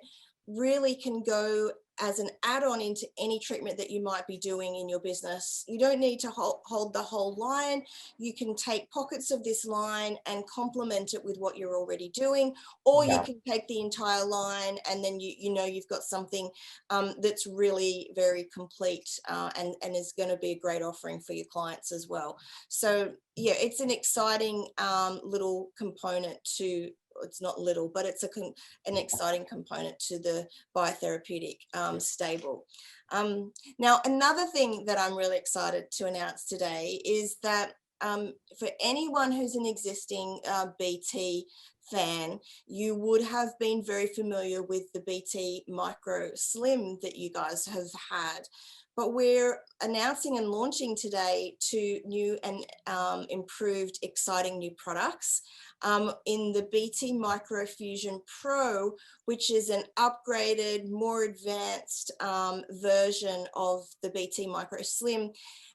really can go as an add-on into any treatment that you might be doing in your business. You don't need to hold the whole line. You can take pockets of this line and complement it with what you're already doing, or you can take the entire line and then you know you've got something that's really very complete and is going to be a great offering for your clients as well. So yeah, it's an exciting little component to, it's not little, but it's an exciting component to the Bio-Therapeutic stable. Now, another thing that I'm really excited to announce today is that for anyone who's an existing BT fan, you would have been very familiar with the BT Micro Slim that you guys have had. But we're announcing and launching today 2 new and improved, exciting new products in the BT Micro Fusion Pro, which is an upgraded, more advanced version of the BT Micro Slim,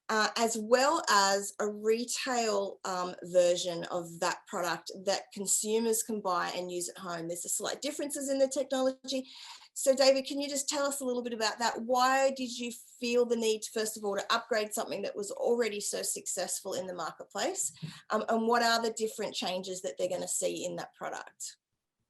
as well as a retail version of that product that consumers can buy and use at home. There's slight differences in the technology. So David, can you just tell us a little bit about that? Why did you feel the need, first of all, to upgrade something that was already so successful in the marketplace? And what are the different changes that they're going to see in that product?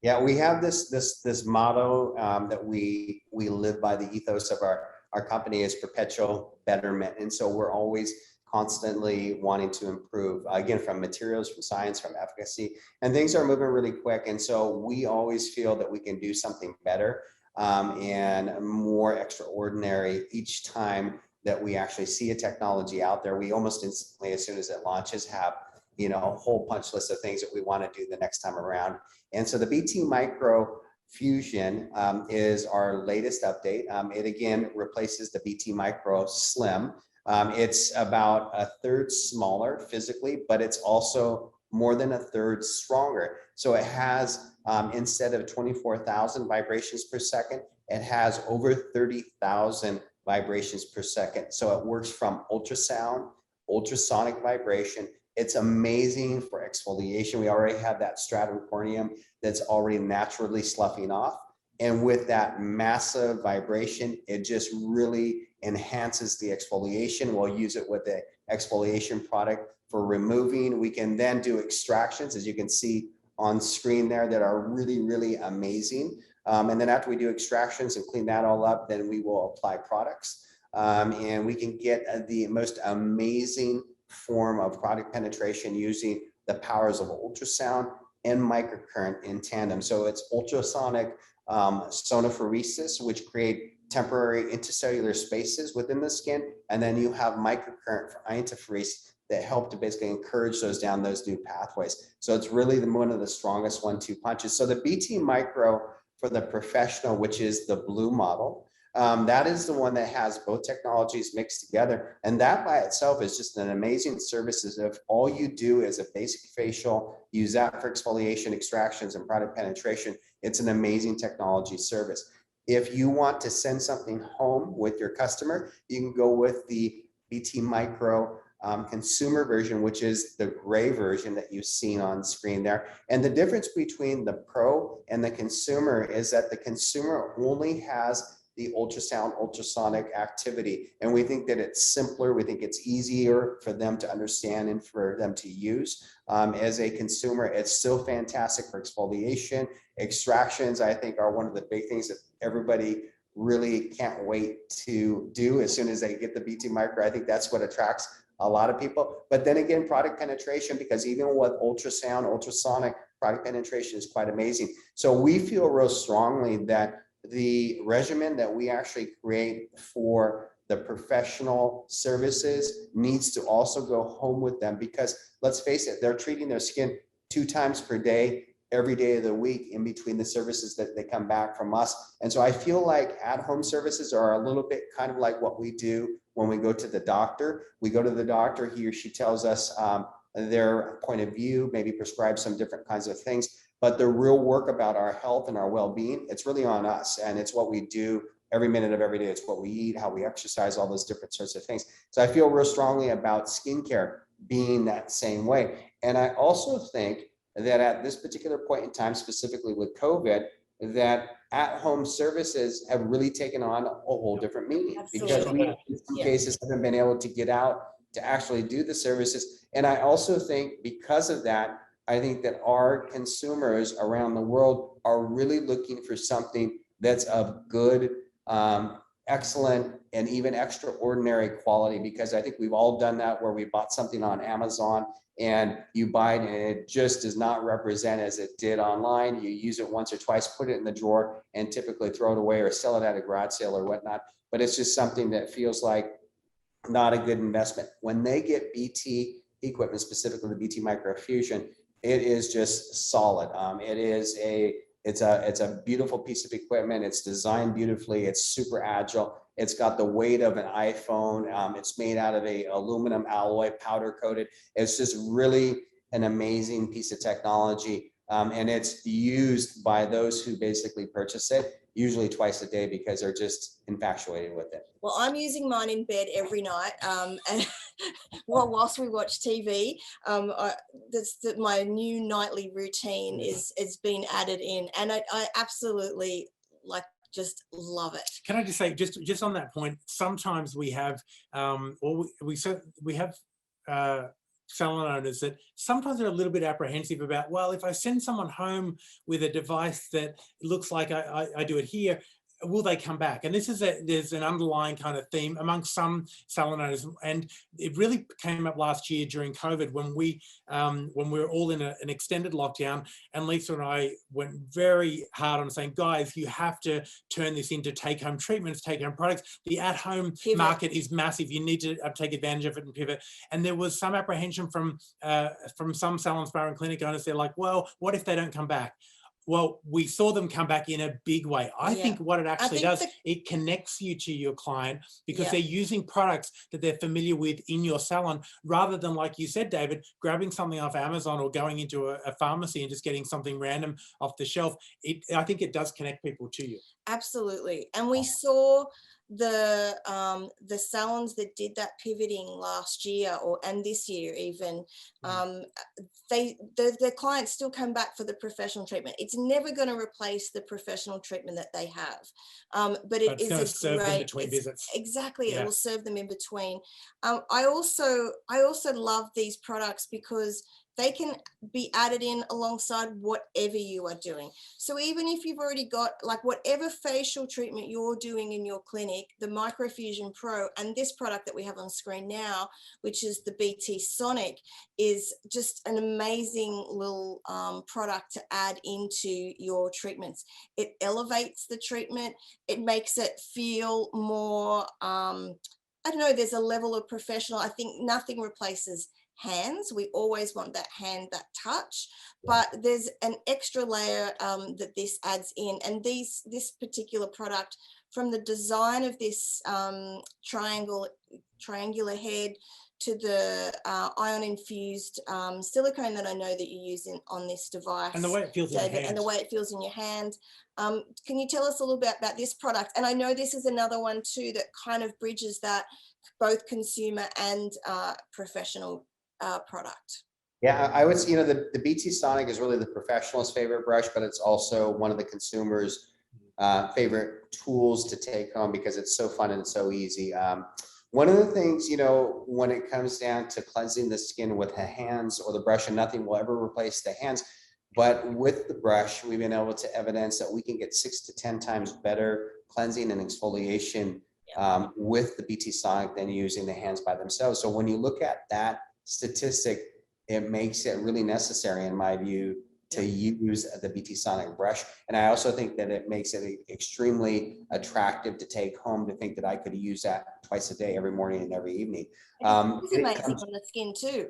Yeah, we have this motto that we live by. The ethos of our company is perpetual betterment. And so we're always constantly wanting to improve, again, from materials, from science, from efficacy, and things are moving really quick. And so we always feel that we can do something better and more extraordinary each time that we actually see a technology out there. We almost instantly, as soon as it launches, have a whole punch list of things that we want to do the next time around. And so the BT Micro Fusion is our latest update. It again replaces the BT Micro Slim. It's about a third smaller physically, but it's also more than a third stronger. So it has, instead of 24,000 vibrations per second, it has over 30,000 vibrations per second. So it works from ultrasound, ultrasonic vibration. It's amazing for exfoliation. We already have that stratum corneum that's already naturally sloughing off. And with that massive vibration, it just really enhances the exfoliation. We'll use it with the exfoliation product for removing. We can then do extractions, as you can see on screen there, that are really, really amazing. And then after we do extractions and clean that all up, then we will apply products. And we can get the most amazing form of product penetration using the powers of ultrasound and microcurrent in tandem. So it's ultrasonic sonophoresis, which create temporary intercellular spaces within the skin. And then you have microcurrent for iontophoresis that help to basically encourage those down those new pathways. So it's really one of the strongest 1-2 punches. So the BT Micro for the professional, which is the blue model, that is the one that has both technologies mixed together. And that by itself is just an amazing service. If all you do is a basic facial, use that for exfoliation, extractions, and product penetration, it's an amazing technology service. If you want to send something home with your customer, you can go with the BT Micro consumer version, which is the gray version that you've seen on screen there. And the difference between the Pro and the consumer is that the consumer only has the ultrasound, ultrasonic activity. And we think that it's simpler. We think it's easier for them to understand and for them to use. As a consumer, it's still fantastic for exfoliation. Extractions, I think, are one of the big things that everybody really can't wait to do as soon as they get the BT Micro. I think that's what attracts a lot of people. But then again, product penetration, because even with ultrasound, ultrasonic, product penetration is quite amazing. So we feel real strongly that the regimen that we actually create for the professional services needs to also go home with them, because let's face it, they're treating their skin 2 times per day, every day of the week in between the services that they come back from us. And so I feel like at-home services are a little bit kind of like what we do when we go to the doctor. We go to the doctor, he or she tells us their point of view, maybe prescribe some different kinds of things. But the real work about our health and our well-being, it's really on us. And it's what we do every minute of every day. It's what we eat, how we exercise, all those different sorts of things. So I feel real strongly about skincare being that same way. And I also think that at this particular point in time, specifically with COVID, that at-home services have really taken on a whole different meaning. Absolutely. Because we, in some cases, haven't been able to get out to actually do the services. And I also think because of that, I think that our consumers around the world are really looking for something that's of good, excellent, and even extraordinary quality, because I think we've all done that where we bought something on Amazon and you buy it and it just does not represent as it did online. You use it once or twice, put it in the drawer, and typically throw it away or sell it at a garage sale or whatnot. But it's just something that feels like not a good investment. When they get BT equipment, specifically the BT Micro Fusion, it is just solid. It's a beautiful piece of equipment. It's designed beautifully. It's super agile. It's got the weight of an iPhone. It's made out of a aluminum alloy, powder coated. It's just really an amazing piece of technology. And it's used by those who basically purchase it, usually twice a day, because they're just infatuated with it. Well, I'm using mine in bed every night, and whilst we watch TV, my new nightly routine is been added in, and I absolutely just love it. Can I just say, just on that point, sometimes we have, we have salon owners that sometimes are a little bit apprehensive about, well, if I send someone home with a device that looks like I do it here, will they come back? And this is there's an underlying kind of theme amongst some salon owners, and it really came up last year during COVID when we were all in an extended lockdown, and Lisa and I went very hard on saying, guys, you have to turn this into take-home treatments, take-home products. The at-home market is massive. You need to take advantage of it and pivot. And there was some apprehension from some salon, spa, and clinic owners. They're like, well, what if they don't come back? Well, we saw them come back in a big way. I think what it actually does, it connects you to your client because they're using products that they're familiar with in your salon, rather than, like you said, David, grabbing something off Amazon or going into a pharmacy and just getting something random off the shelf. I think it does connect people to you. Absolutely. And we saw the salons that did that pivoting last year and this year even, the clients still come back for the professional treatment. It's never going to replace the professional treatment that they have, but it is a serve them between visits. Exactly, it will serve them in between. I also love these products because they can be added in alongside whatever you are doing. So even if you've already got, like, whatever facial treatment you're doing in your clinic, the Microfusion Pro and this product that we have on screen now, which is the BT Sonic, is just an amazing little product to add into your treatments. It elevates the treatment. It makes it feel more, I don't know, there's a level of professional. I think nothing replaces hands. We always want that hand, that touch, but there's an extra layer that this adds in. And this particular product, from the design of this triangular head to the ion infused silicone that I know that you use on this device, and the way it feels in your hand, and the way it feels in your hand. Can you tell us a little bit about this product? And I know this is another one too that kind of bridges that both consumer and professional product. Yeah, I would say, the BT Sonic is really the professional's favorite brush, but it's also one of the consumers' favorite tools to take home because it's so fun and so easy. One of the things, when it comes down to cleansing the skin with the hands or the brush, and nothing will ever replace the hands, but with the brush, we've been able to evidence that we can get 6 to 10 times better cleansing and exfoliation with the BT Sonic than using the hands by themselves. So when you look at that statistic, it makes it really necessary, in my view, to use the BT Sonic brush. And I also think that it makes it extremely attractive to take home, to think that I could use that twice a day, every morning and every evening. It's amazing on the skin too.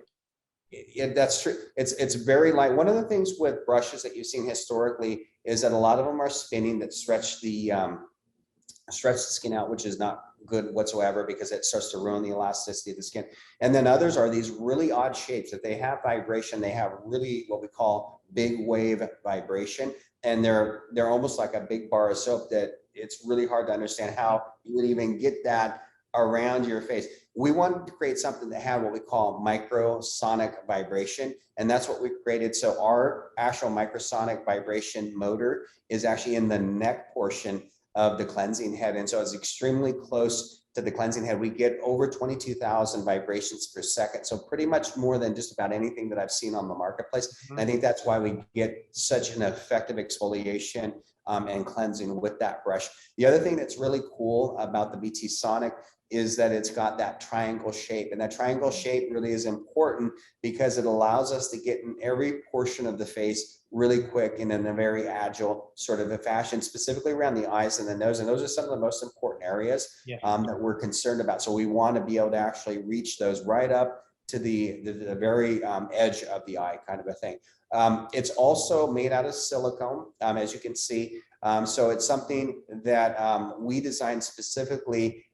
Yeah, that's true. It's very light. One of the things with brushes that you've seen historically is that a lot of them are spinning that stretch the skin out, which is not good whatsoever because it starts to ruin the elasticity of the skin. And then others are these really odd shapes that they have vibration. They have really what we call big wave vibration, and they're almost like a big bar of soap that it's really hard to understand how you would even get that around your face. We wanted to create something that had what we call microsonic vibration, and that's what we created. So our actual microsonic vibration motor is actually in the neck portion of the cleansing head. And so it's extremely close to the cleansing head. We get over 22,000 vibrations per second. So pretty much more than just about anything that I've seen on the marketplace. And I think that's why we get such an effective exfoliation and cleansing with that brush. The other thing that's really cool about the BT Sonic is that it's got that triangle shape, and that triangle shape really is important because it allows us to get in every portion of the face really quick and in a very agile sort of a fashion, specifically around the eyes and the nose. And those are some of the most important areas that we're concerned about. So we want to be able to actually reach those right up to the very edge of the eye, kind of a thing. It's also made out of silicone, as you can see. So it's something that we designed specifically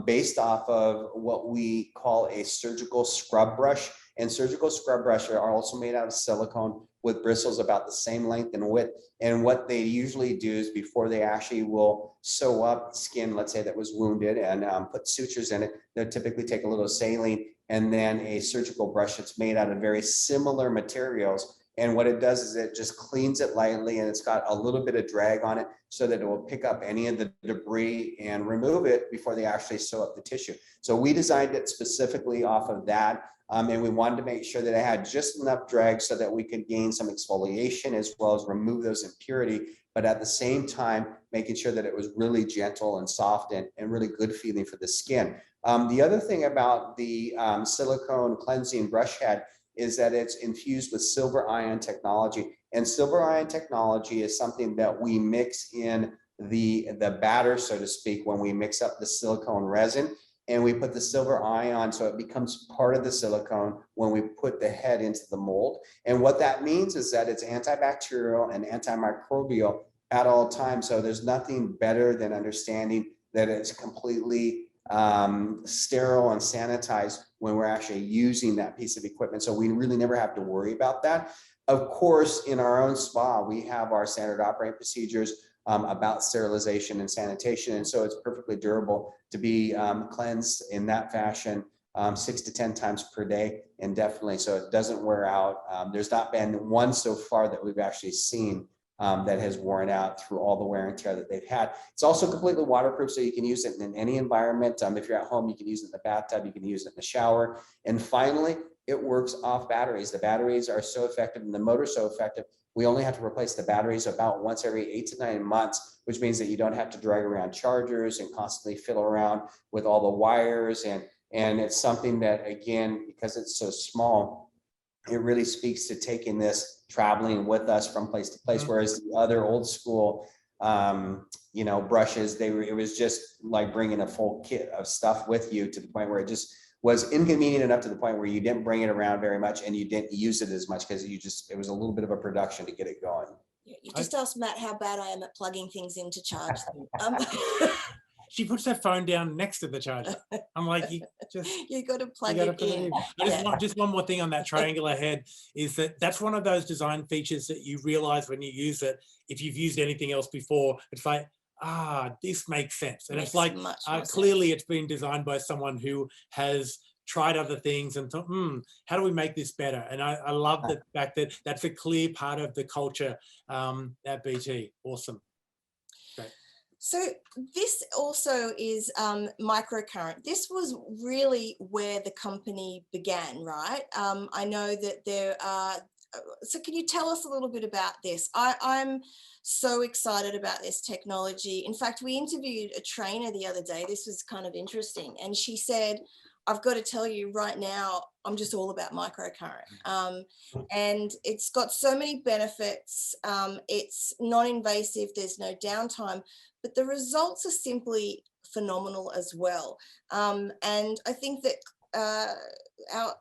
based off of what we call a surgical scrub brush. And surgical scrub brushes are also made out of silicone with bristles about the same length and width. And what they usually do is, before they actually will sew up skin, let's say that was wounded, and put sutures in it, they'll typically take a little saline and then a surgical brush that's made out of very similar materials And what it does is it just cleans it lightly, and it's got a little bit of drag on it so that it will pick up any of the debris and remove it before they actually sew up the tissue. So we designed it specifically off of that. And we wanted to make sure that it had just enough drag so that we could gain some exfoliation as well as remove those impurity, but at the same time, making sure that it was really gentle and soft and really good feeling for the skin. The other thing about the silicone cleansing brush head is that it's infused with silver ion technology. And silver ion technology is something that we mix in the batter, so to speak, when we mix up the silicone resin, and we put the silver ion so it becomes part of the silicone when we put the head into the mold. And what that means is that it's antibacterial and antimicrobial at all times. So there's nothing better than understanding that it's completely sterile and sanitized when we're actually using that piece of equipment. So we really never have to worry about that. Of course, in our own spa, we have our standard operating procedures about sterilization and sanitation. And so it's perfectly durable to be cleansed in that fashion 6 to 10 times per day. And definitely, so it doesn't wear out. There's not been one so far that we've actually seen that has worn out through all the wear and tear that they've had. It's also completely waterproof, so you can use it in any environment. If you're at home, you can use it in the bathtub, you can use it in the shower. And finally, it works off batteries. The batteries are so effective and the motor's so effective, we only have to replace the batteries about once every 8 to 9 months, which means that you don't have to drag around chargers and constantly fiddle around with all the wires. And it's something that, again, because it's so small, it really speaks to taking this traveling with us from place to place. Whereas the other old school, brushes, it was just like bringing a full kit of stuff with you, to the point where it just was inconvenient enough to the point where you didn't bring it around very much and you didn't use it as much because it was a little bit of a production to get it going. You just asked Matt how bad I am at plugging things in to charge them. She puts her phone down next to the charger. I'm like, you got to plug it in. Just one more thing on that triangular head is that's one of those design features that you realize when you use it. If you've used anything else before, it's like, this makes sense. And it's like, clearly it's been designed by someone who has tried other things and thought, how do we make this better? And I love the fact that that's a clear part of the culture at BT. Awesome. Great. So this also is microcurrent. This was really where the company began, right? I know that there are, so can you tell us a little bit about this? I'm so excited about this technology. In fact, we interviewed a trainer the other day. This was kind of interesting. And she said, I've got to tell you right now, I'm just all about microcurrent. And it's got so many benefits. It's non-invasive, there's no downtime, but the results are simply phenomenal as well. And I think that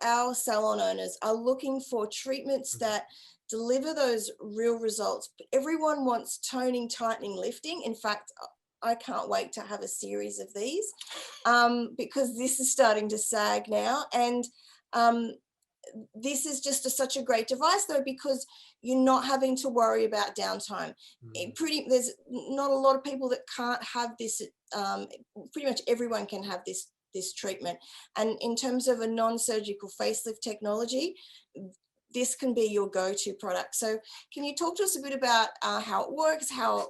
our salon owners are looking for treatments that deliver those real results. Everyone wants toning, tightening, lifting. In fact, I can't wait to have a series of these because this is starting to sag now. And this is just such a great device though, because you're not having to worry about downtime. There's not a lot of people that can't have this. Pretty much everyone can have this treatment. And in terms of a non-surgical facelift technology, this can be your go-to product. So can you talk to us a bit about how it works, how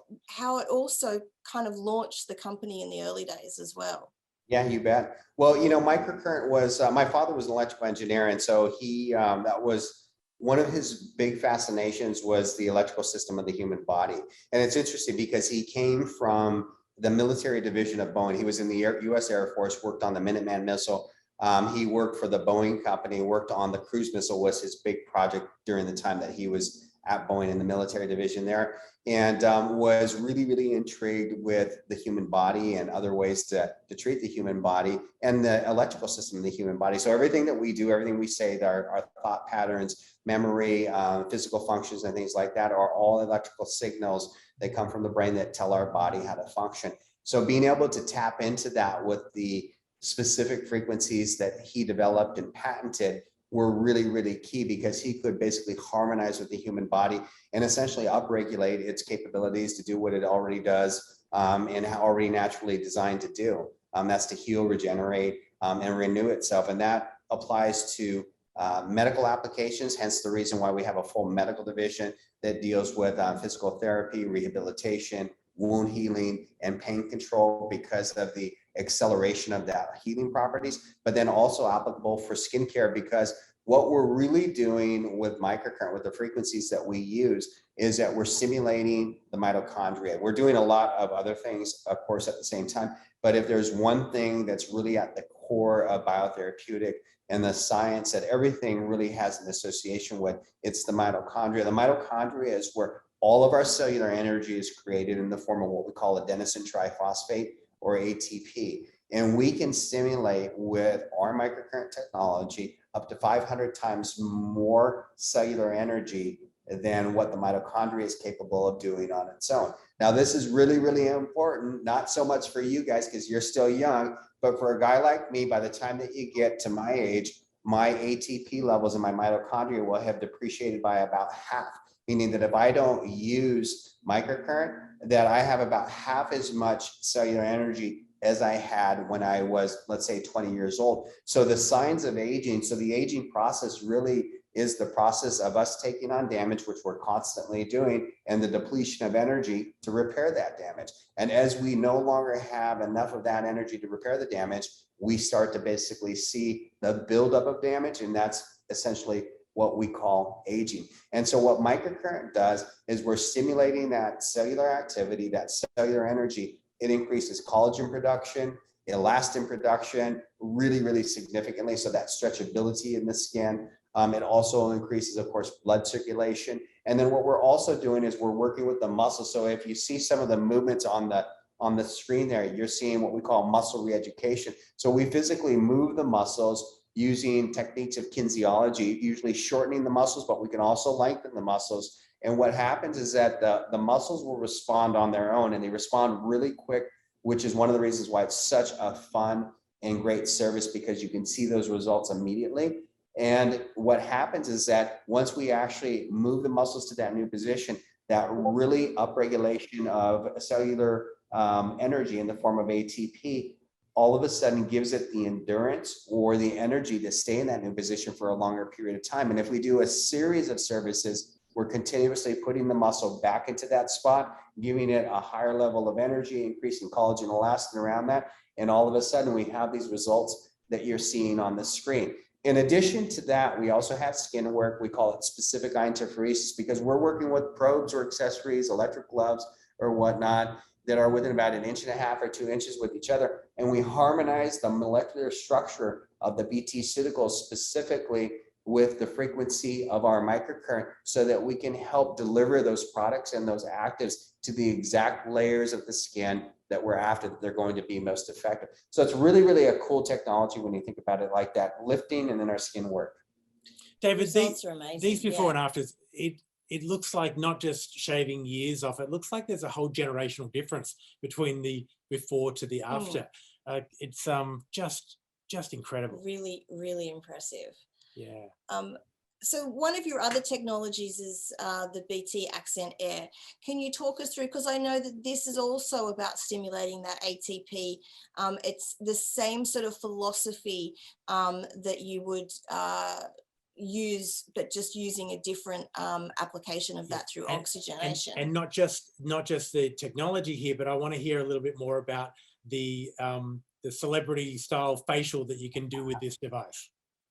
it also kind of launched the company in the early days as well? Yeah, you bet. Well, microcurrent was, my father was an electrical engineer. And so that was one of his big fascinations, was the electrical system of the human body. And it's interesting because he came from the military division of Boeing. He was in the US Air Force, worked on the Minuteman missile. He worked for the Boeing company, worked on the cruise missile, was his big project during the time that he was at Boeing in the military division there, and was really, really intrigued with the human body and other ways to treat the human body and the electrical system of the human body. So everything that we do, everything we say, our thought patterns, memory, physical functions and things like that are all electrical signals that come from the brain that tell our body how to function. So being able to tap into that with the specific frequencies that he developed and patented were really, really key, because he could basically harmonize with the human body and essentially upregulate its capabilities to do what it already does and already naturally designed to do. That's to heal, regenerate, and renew itself. And that applies to medical applications, hence the reason why we have a full medical division that deals with physical therapy, rehabilitation, wound healing, and pain control because of the acceleration of that healing properties, but then also applicable for skincare, because what we're really doing with microcurrent, with the frequencies that we use, is that we're stimulating the mitochondria. We're doing a lot of other things, of course, at the same time, but if there's one thing that's really at the core of biotherapeutic and the science that everything really has an association with, it's the mitochondria. The mitochondria is where all of our cellular energy is created in the form of what we call adenosine triphosphate, or ATP. And we can stimulate with our microcurrent technology up to 500 times more cellular energy than what the mitochondria is capable of doing on its own. Now, this is really, really important, not so much for you guys because you're still young, but for a guy like me, by the time that you get to my age, my ATP levels in my mitochondria will have depreciated by about half, meaning that if I don't use microcurrent, that I have about half as much cellular energy as I had when I was, let's say, 20 years old. So the signs of aging, so the aging process really is the process of us taking on damage, which we're constantly doing, and the depletion of energy to repair that damage. And as we no longer have enough of that energy to repair the damage, we start to basically see the buildup of damage, and that's essentially what we call aging. And so what microcurrent does is we're stimulating that cellular activity, that cellular energy. It increases collagen production, elastin production, really, really significantly. So that stretchability in the skin. It also increases, of course, blood circulation. And then what we're also doing is we're working with the muscles. So if you see some of the movements on the screen there, you're seeing what we call muscle reeducation. So we physically move the muscles using techniques of kinesiology, usually shortening the muscles, but we can also lengthen the muscles. And what happens is that the muscles will respond on their own, and they respond really quick, which is one of the reasons why it's such a fun and great service, because you can see those results immediately. And what happens is that once we actually move the muscles to that new position, that really upregulation of cellular energy in the form of ATP all of a sudden gives it the endurance or the energy to stay in that new position for a longer period of time. And if we do a series of services, we're continuously putting the muscle back into that spot, giving it a higher level of energy, increasing collagen and elastin around that. And all of a sudden we have these results that you're seeing on the screen. In addition to that, we also have skin work. We call it specific iontophoresis, because we're working with probes or accessories, electric gloves or whatnot, that are within about 1.5 inches or 2 inches with each other. And we harmonize the molecular structure of the BT Pharmaceuticals specifically with the frequency of our microcurrent, so that we can help deliver those products and those actives to the exact layers of the skin that we're after, that they're going to be most effective. So it's really, really a cool technology when you think about it like that, lifting and then our skin work. David, Amazing. these before and afters, it looks like not just shaving years off, it looks like there's a whole generational difference between the before to the after. It's just incredible. Really, really impressive. Yeah. So one of your other technologies is the BT Accent Air. Can you talk us through, because I know that this is also about stimulating that ATP. It's the same sort of philosophy that you would use, but just using a different application of that through oxygenation. And not just the technology here, but I want to hear a little bit more about the celebrity style facial that you can do with this device.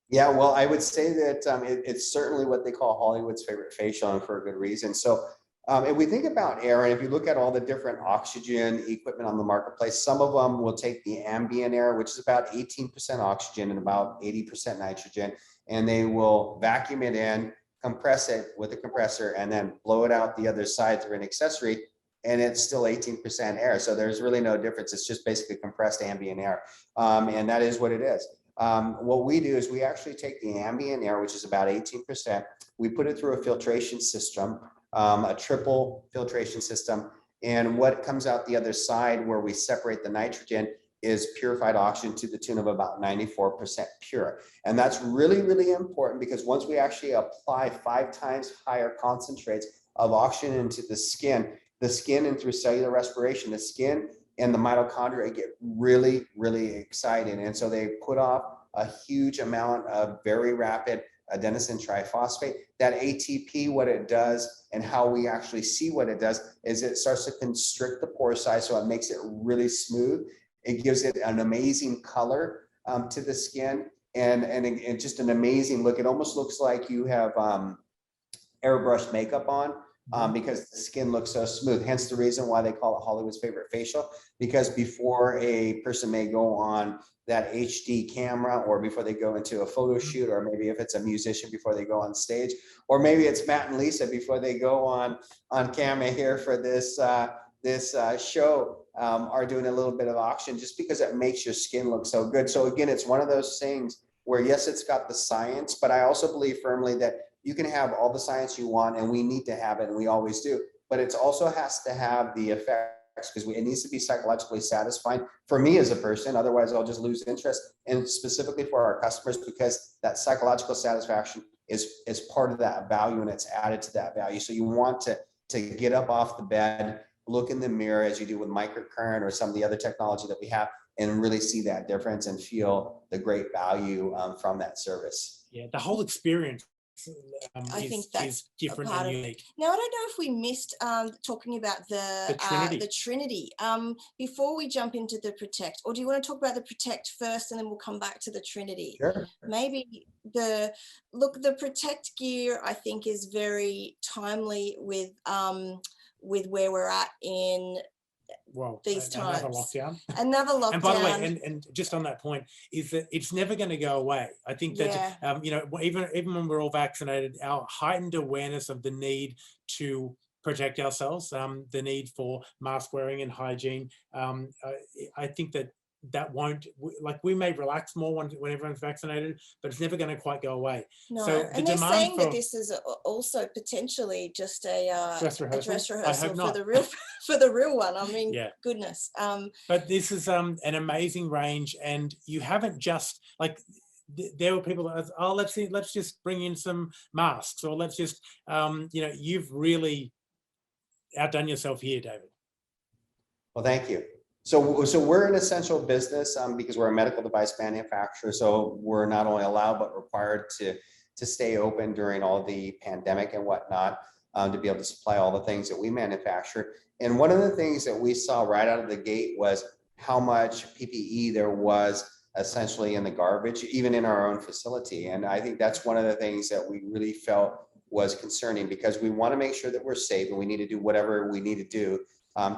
Yeah, well, I would say that it's certainly what they call Hollywood's favorite facial, and for a good reason. So if we think about air, and if you look at all the different oxygen equipment on the marketplace, some of them will take the ambient air, which is about 18% oxygen and about 80% nitrogen, and they will vacuum it in, compress it with a compressor, and then blow it out the other side through an accessory, and it's still 18% air. So there's really no difference. It's just basically compressed ambient air, and that is what it is. What we do is we actually take the ambient air, which is about 18%, we put it through a filtration system, a triple filtration system, and what comes out the other side where we separate the nitrogen is purified oxygen to the tune of about 94% pure. And that's really, really important, because once we actually apply 5 times higher concentrates of oxygen into the skin and through cellular respiration, the skin and the mitochondria get really, really excited. And so they put off a huge amount of very rapid adenosine triphosphate. That ATP, what it does and how we actually see what it does is it starts to constrict the pore size, so it makes it really smooth. It gives it an amazing color to the skin and just an amazing look. It almost looks like you have airbrushed makeup on because the skin looks so smooth. Hence the reason why they call it Hollywood's favorite facial, because before a person may go on that HD camera, or before they go into a photo shoot, or maybe if it's a musician before they go on stage, or maybe it's Matt and Lisa before they go on camera here for this show, are doing a little bit of auction, just because it makes your skin look so good. So again, it's one of those things where, yes, it's got the science, but I also believe firmly that you can have all the science you want, and we need to have it, and we always do, but it also has to have the effects, because it needs to be psychologically satisfying for me as a person. Otherwise, I'll just lose interest, and specifically for our customers, because that psychological satisfaction is part of that value, and it's added to that value. So you want to get up off the bed, look in the mirror as you do with microcurrent or some of the other technology that we have, and really see that difference and feel the great value from that service. Yeah, the whole experience I think that's is different and unique. Now, I don't know if we missed talking about the Trinity. Before we jump into the Protect, or do you want to talk about the Protect first, and then we'll come back to the Trinity? Sure. Maybe the Protect gear, I think, is very timely with where we're at in these times. Another lockdown. Another lockdown. And by the way, and just on that point, is that it's never going to go away. I think that you know, even when we're all vaccinated, our heightened awareness of the need to protect ourselves, the need for mask wearing and hygiene, I think that won't, like, we may relax more when everyone's vaccinated, but it's never going to quite go away. No, so and they're saying that this is also potentially just a dress rehearsal for the real one. I mean, goodness. But this is an amazing range, and you haven't just, like, there were people that, oh, let's just bring in some masks, or let's just you know, you've really outdone yourself here, David. Well, thank you. So we're an essential business because we're a medical device manufacturer. So we're not only allowed but required to stay open during all the pandemic and whatnot, to be able to supply all the things that we manufacture. And one of the things that we saw right out of the gate was how much PPE there was essentially in the garbage, even in our own facility. And I think that's one of the things that we really felt was concerning, because we want to make sure that we're safe, and we need to do whatever we need to do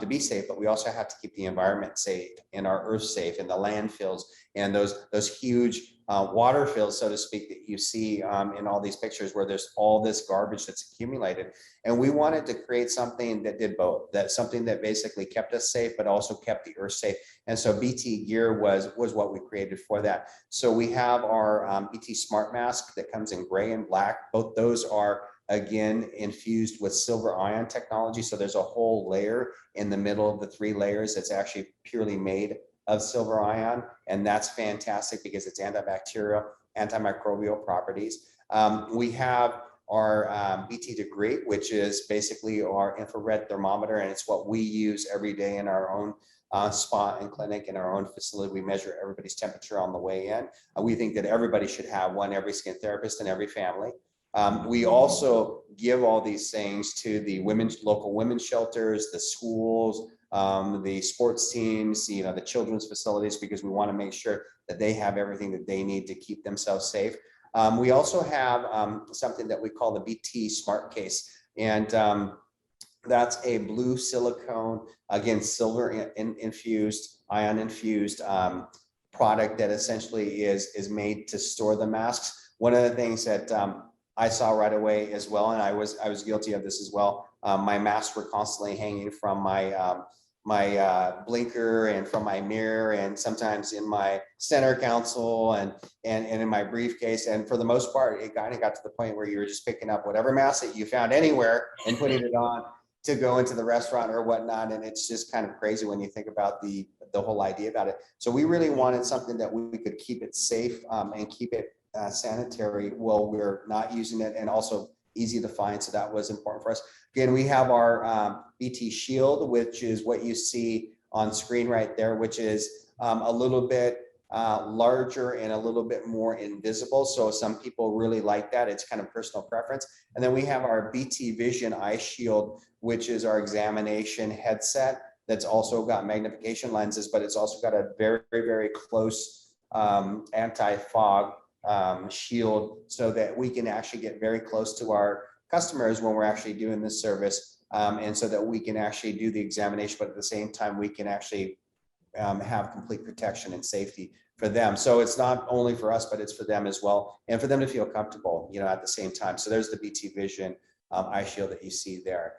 to be safe, but we also have to keep the environment safe, and our earth safe, and the landfills, and those huge water fills, so to speak, that you see in all these pictures where there's all this garbage that's accumulated. And we wanted to create something that did both, that something that basically kept us safe, but also kept the earth safe. And so BT gear was what we created for that. So we have our BT Smart Mask that comes in gray and black. Both those are, again, infused with silver ion technology. So there's a whole layer in the middle of the 3 layers that's actually purely made of silver ion. And that's fantastic because it's antibacterial, antimicrobial properties. We have our BT Degree, which is basically our infrared thermometer. And it's what we use every day in our own spa and clinic, in our own facility. We measure everybody's temperature on the way in. We think that everybody should have one, every skin therapist and every family. We also give all these things to the local women's shelters, the schools, the sports teams, you know, the children's facilities, because we want to make sure that they have everything that they need to keep themselves safe. We also have something that we call the BT Smart Case, and that's a blue silicone, again, silver infused, ion infused product that essentially is made to store the masks. One of the things that I saw right away as well, and I was guilty of this as well. My masks were constantly hanging from my blinker and from my mirror, and sometimes in my center console and in my briefcase. And for the most part, it kind of got to the point where you were just picking up whatever mask that you found anywhere and putting it on to go into the restaurant or whatnot. And it's just kind of crazy when you think about the whole idea about it. So we really wanted something that we could keep it safe and keep it sanitary while we're not using it, and also easy to find. So that was important for us. Again, we have our BT Shield, which is what you see on screen right there, which is a little bit larger and a little bit more invisible. So some people really like that. It's kind of personal preference. And then we have our BT Vision Eye Shield, which is our examination headset that's also got magnification lenses, but it's also got a very, very close anti-fog shield so that we can actually get very close to our customers when we're actually doing this service. And so that we can actually do the examination, but at the same time, we can actually have complete protection and safety for them. So it's not only for us, but it's for them as well, and for them to feel comfortable, you know, at the same time. So there's the BT Vision eye shield that you see there.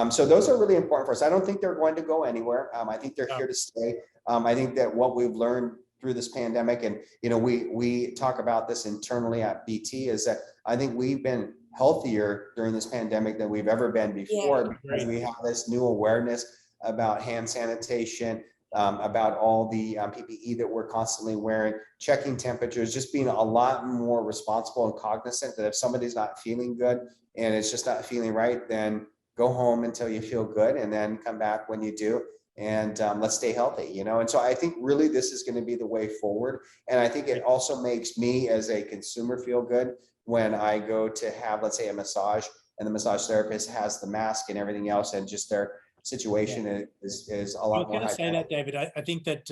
So those are really important for us. I don't think they're going to go anywhere. I think they're here to stay. I think that what we've learned through this pandemic, and you know, we talk about this internally at BT, is that I think we've been healthier during this pandemic than we've ever been before, because we have this new awareness about hand sanitation, about all the PPE that we're constantly wearing, checking temperatures, just being a lot more responsible and cognizant that if somebody's not feeling good and it's just not feeling right, then go home until you feel good and then come back when you do. And let's stay healthy, you know? And so I think really this is going to be the way forward. And I think it also makes me as a consumer feel good when I go to have, let's say, a massage, and the massage therapist has the mask and everything else, and just their situation is a lot more. I was going to say that, David. I think that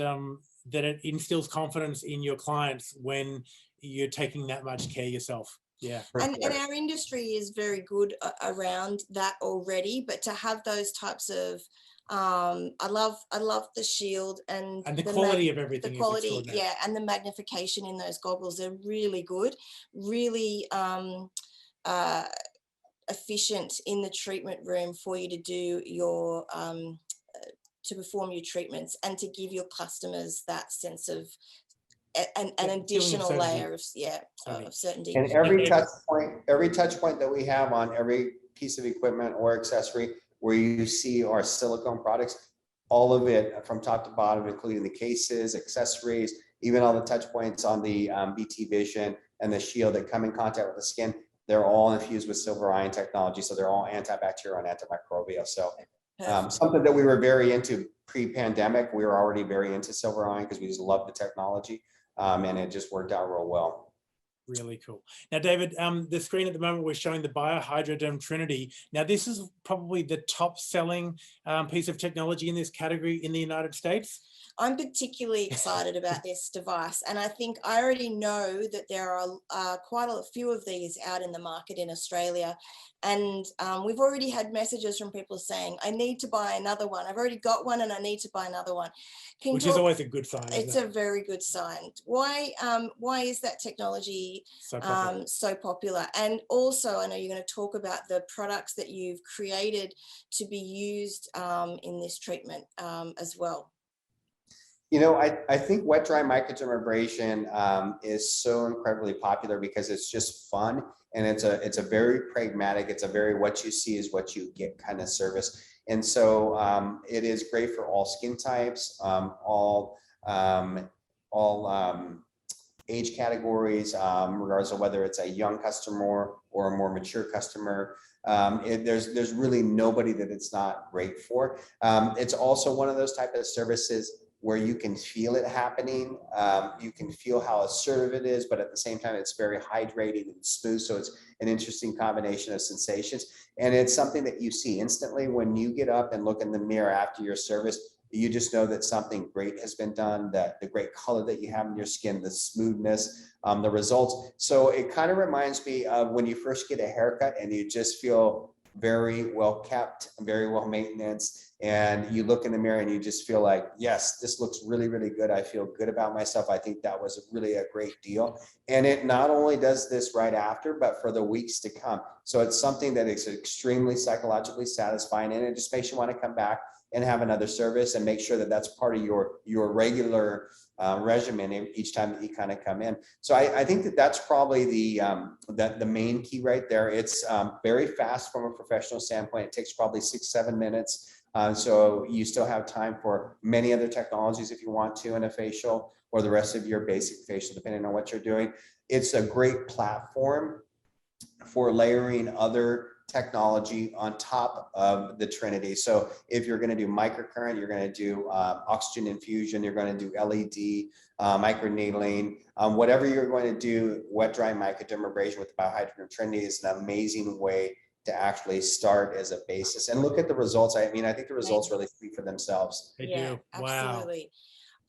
that it instills confidence in your clients when you're taking that much care yourself. Yeah. And our industry is very good around that already, but to have those types of I love the shield and the quality of everything. The quality, yeah, and the magnification in those goggles, they're really good, really efficient in the treatment room for you to do your to perform your treatments and to give your customers that sense of an additional layer of of certainty. And every touch point that we have on every piece of equipment or accessory where you see our silicone products, all of it from top to bottom, including the cases, accessories, even all the touch points on the BT Vision and the shield that come in contact with the skin, they're all infused with silver ion technology. So they're all antibacterial and antimicrobial. So something that we were very into pre-pandemic, we were already very into silver ion because we just love the technology, and it just worked out real well. Really cool. Now, David, the screen at the moment, we're showing the Biohydroderm Trinity. Now, this is probably the top selling piece of technology in this category in the United States. I'm particularly excited about this device, and I think I already know that there are quite a few of these out in the market in Australia, and we've already had messages from people saying, I need to buy another one. I've already got one and I need to buy another one. Which is always a good sign. It's a very good sign. Why is that technology so popular? And also, I know you're going to talk about the products that you've created to be used in this treatment as well. You know, I think wet dry microdermabrasion is so incredibly popular because it's just fun, and it's a very pragmatic, it's a very what you see is what you get kind of service. And so it is great for all skin types, all age categories, regardless of whether it's a young customer or a more mature customer. There's really nobody that it's not great for. It's also one of those type of services where you can feel it happening. You can feel how assertive it is, but at the same time, it's very hydrating and smooth. So it's an interesting combination of sensations. And it's something that you see instantly when you get up and look in the mirror after your service. You just know that something great has been done, that the great color that you have in your skin, the smoothness, the results. So it kind of reminds me of when you first get a haircut and you just feel very well kept, very well maintained, and you look in the mirror and you just feel like, yes, this looks really, really good. I feel good about myself. I think that was really a great deal. And it not only does this right after, but for the weeks to come. So it's something that is extremely psychologically satisfying, and it just makes you want to come back and have another service and make sure that that's part of your regular regimen each time that you kind of come in. So I think that that's probably the main key right there. It's very fast from a professional standpoint. It takes probably 6-7 minutes. So you still have time for many other technologies if you want to in a facial, or the rest of your basic facial, depending on what you're doing. It's a great platform for layering other technology on top of the Trinity. So if you're going to do microcurrent, you're going to do oxygen infusion, you're going to do LED, microneedling, whatever you're going to do, wet dry microdermabrasion with the Bio-Hydroderm Trinity is an amazing way to actually start as a basis and look at the results. I mean, I think the results really speak for themselves. They Yeah, do. Wow. absolutely.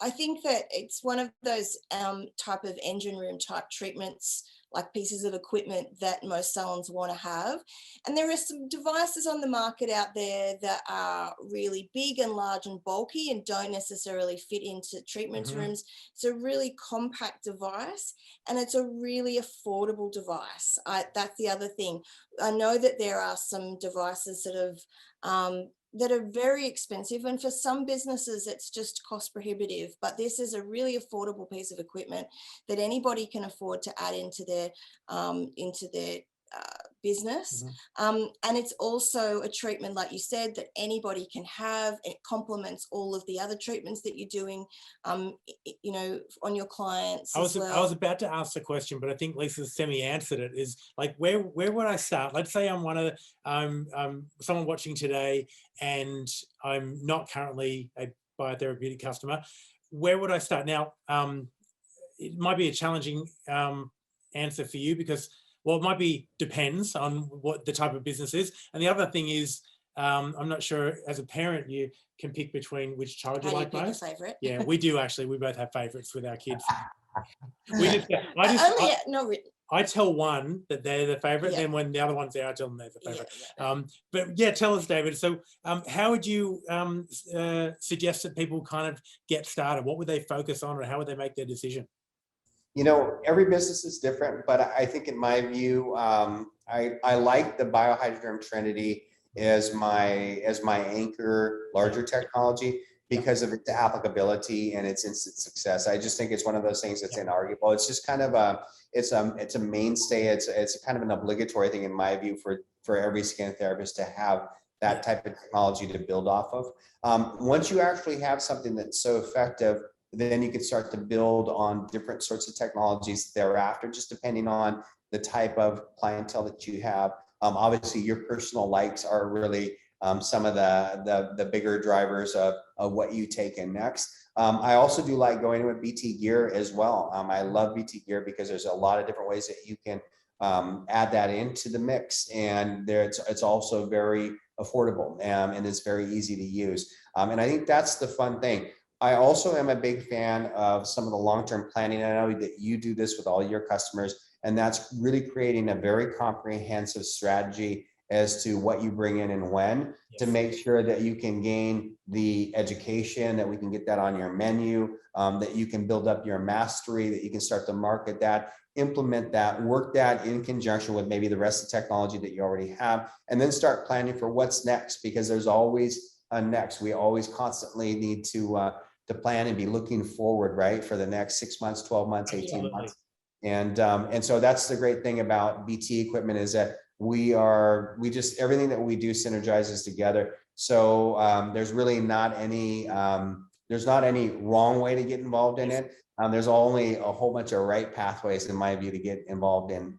I think that it's one of those type of engine room type treatments, like pieces of equipment that most salons want to have. And there are some devices on the market out there that are really big and large and bulky and don't necessarily fit into treatment rooms. It's a really compact device and it's a really affordable device. That's the other thing. I know that there are some devices that are very expensive, and for some businesses it's just cost prohibitive, but this is a really affordable piece of equipment that anybody can afford to add into their business. And it's also a treatment, like you said, that anybody can have. It complements all of the other treatments that you're doing, you know, on your clients as well. I was about to ask the question, but I think Lisa semi-answered it. Is like, where would I start? Let's say I'm one of someone watching today, and I'm not currently a Bio-Therapeutic customer. Where would I start? Now, it might be a challenging answer for you because, well, it might be depends on what the type of business is. And the other thing is, I'm not sure as a parent you can pick between which child you like most. Favorite? Yeah, we do actually. We both have favorites with our kids. I tell one that they're the favorite, and then when the other one's there, I tell them they're the favorite. But yeah, tell us, David. So how would you suggest that people kind of get started? What would they focus on, or how would they make their decision? You know, every business is different, but I think in my view, I like the Bio-Hydroderm Trinity as my anchor larger technology because of its applicability and its instant success. I just think it's one of those things that's inarguable. It's just kind of it's a mainstay. It's kind of an obligatory thing in my view for every skin therapist to have that type of technology to build off of. Once you actually have something that's so effective, then you can start to build on different sorts of technologies thereafter, just depending on the type of clientele that you have. Obviously, your personal likes are really some of the bigger drivers of what you take in next. I also do like going with BT gear as well. I love BT gear because there's a lot of different ways that you can add that into the mix, and it's also very affordable and it's very easy to use. And I think that's the fun thing. I also am a big fan of some of the long-term planning. I know that you do this with all your customers, and that's really creating a very comprehensive strategy as to what you bring in and when, to make sure that you can gain the education, that we can get that on your menu, that you can build up your mastery, that you can start to market that, implement that, work that in conjunction with maybe the rest of the technology that you already have, and then start planning for what's next, because there's always a next. We always constantly need to plan and be looking forward, right, for the next 6 months, 12 months, 18 months. And so that's the great thing about BT equipment, is that everything that we do synergizes together. So there's really not any wrong way to get involved in it. There's only a whole bunch of right pathways, in my view, to get involved in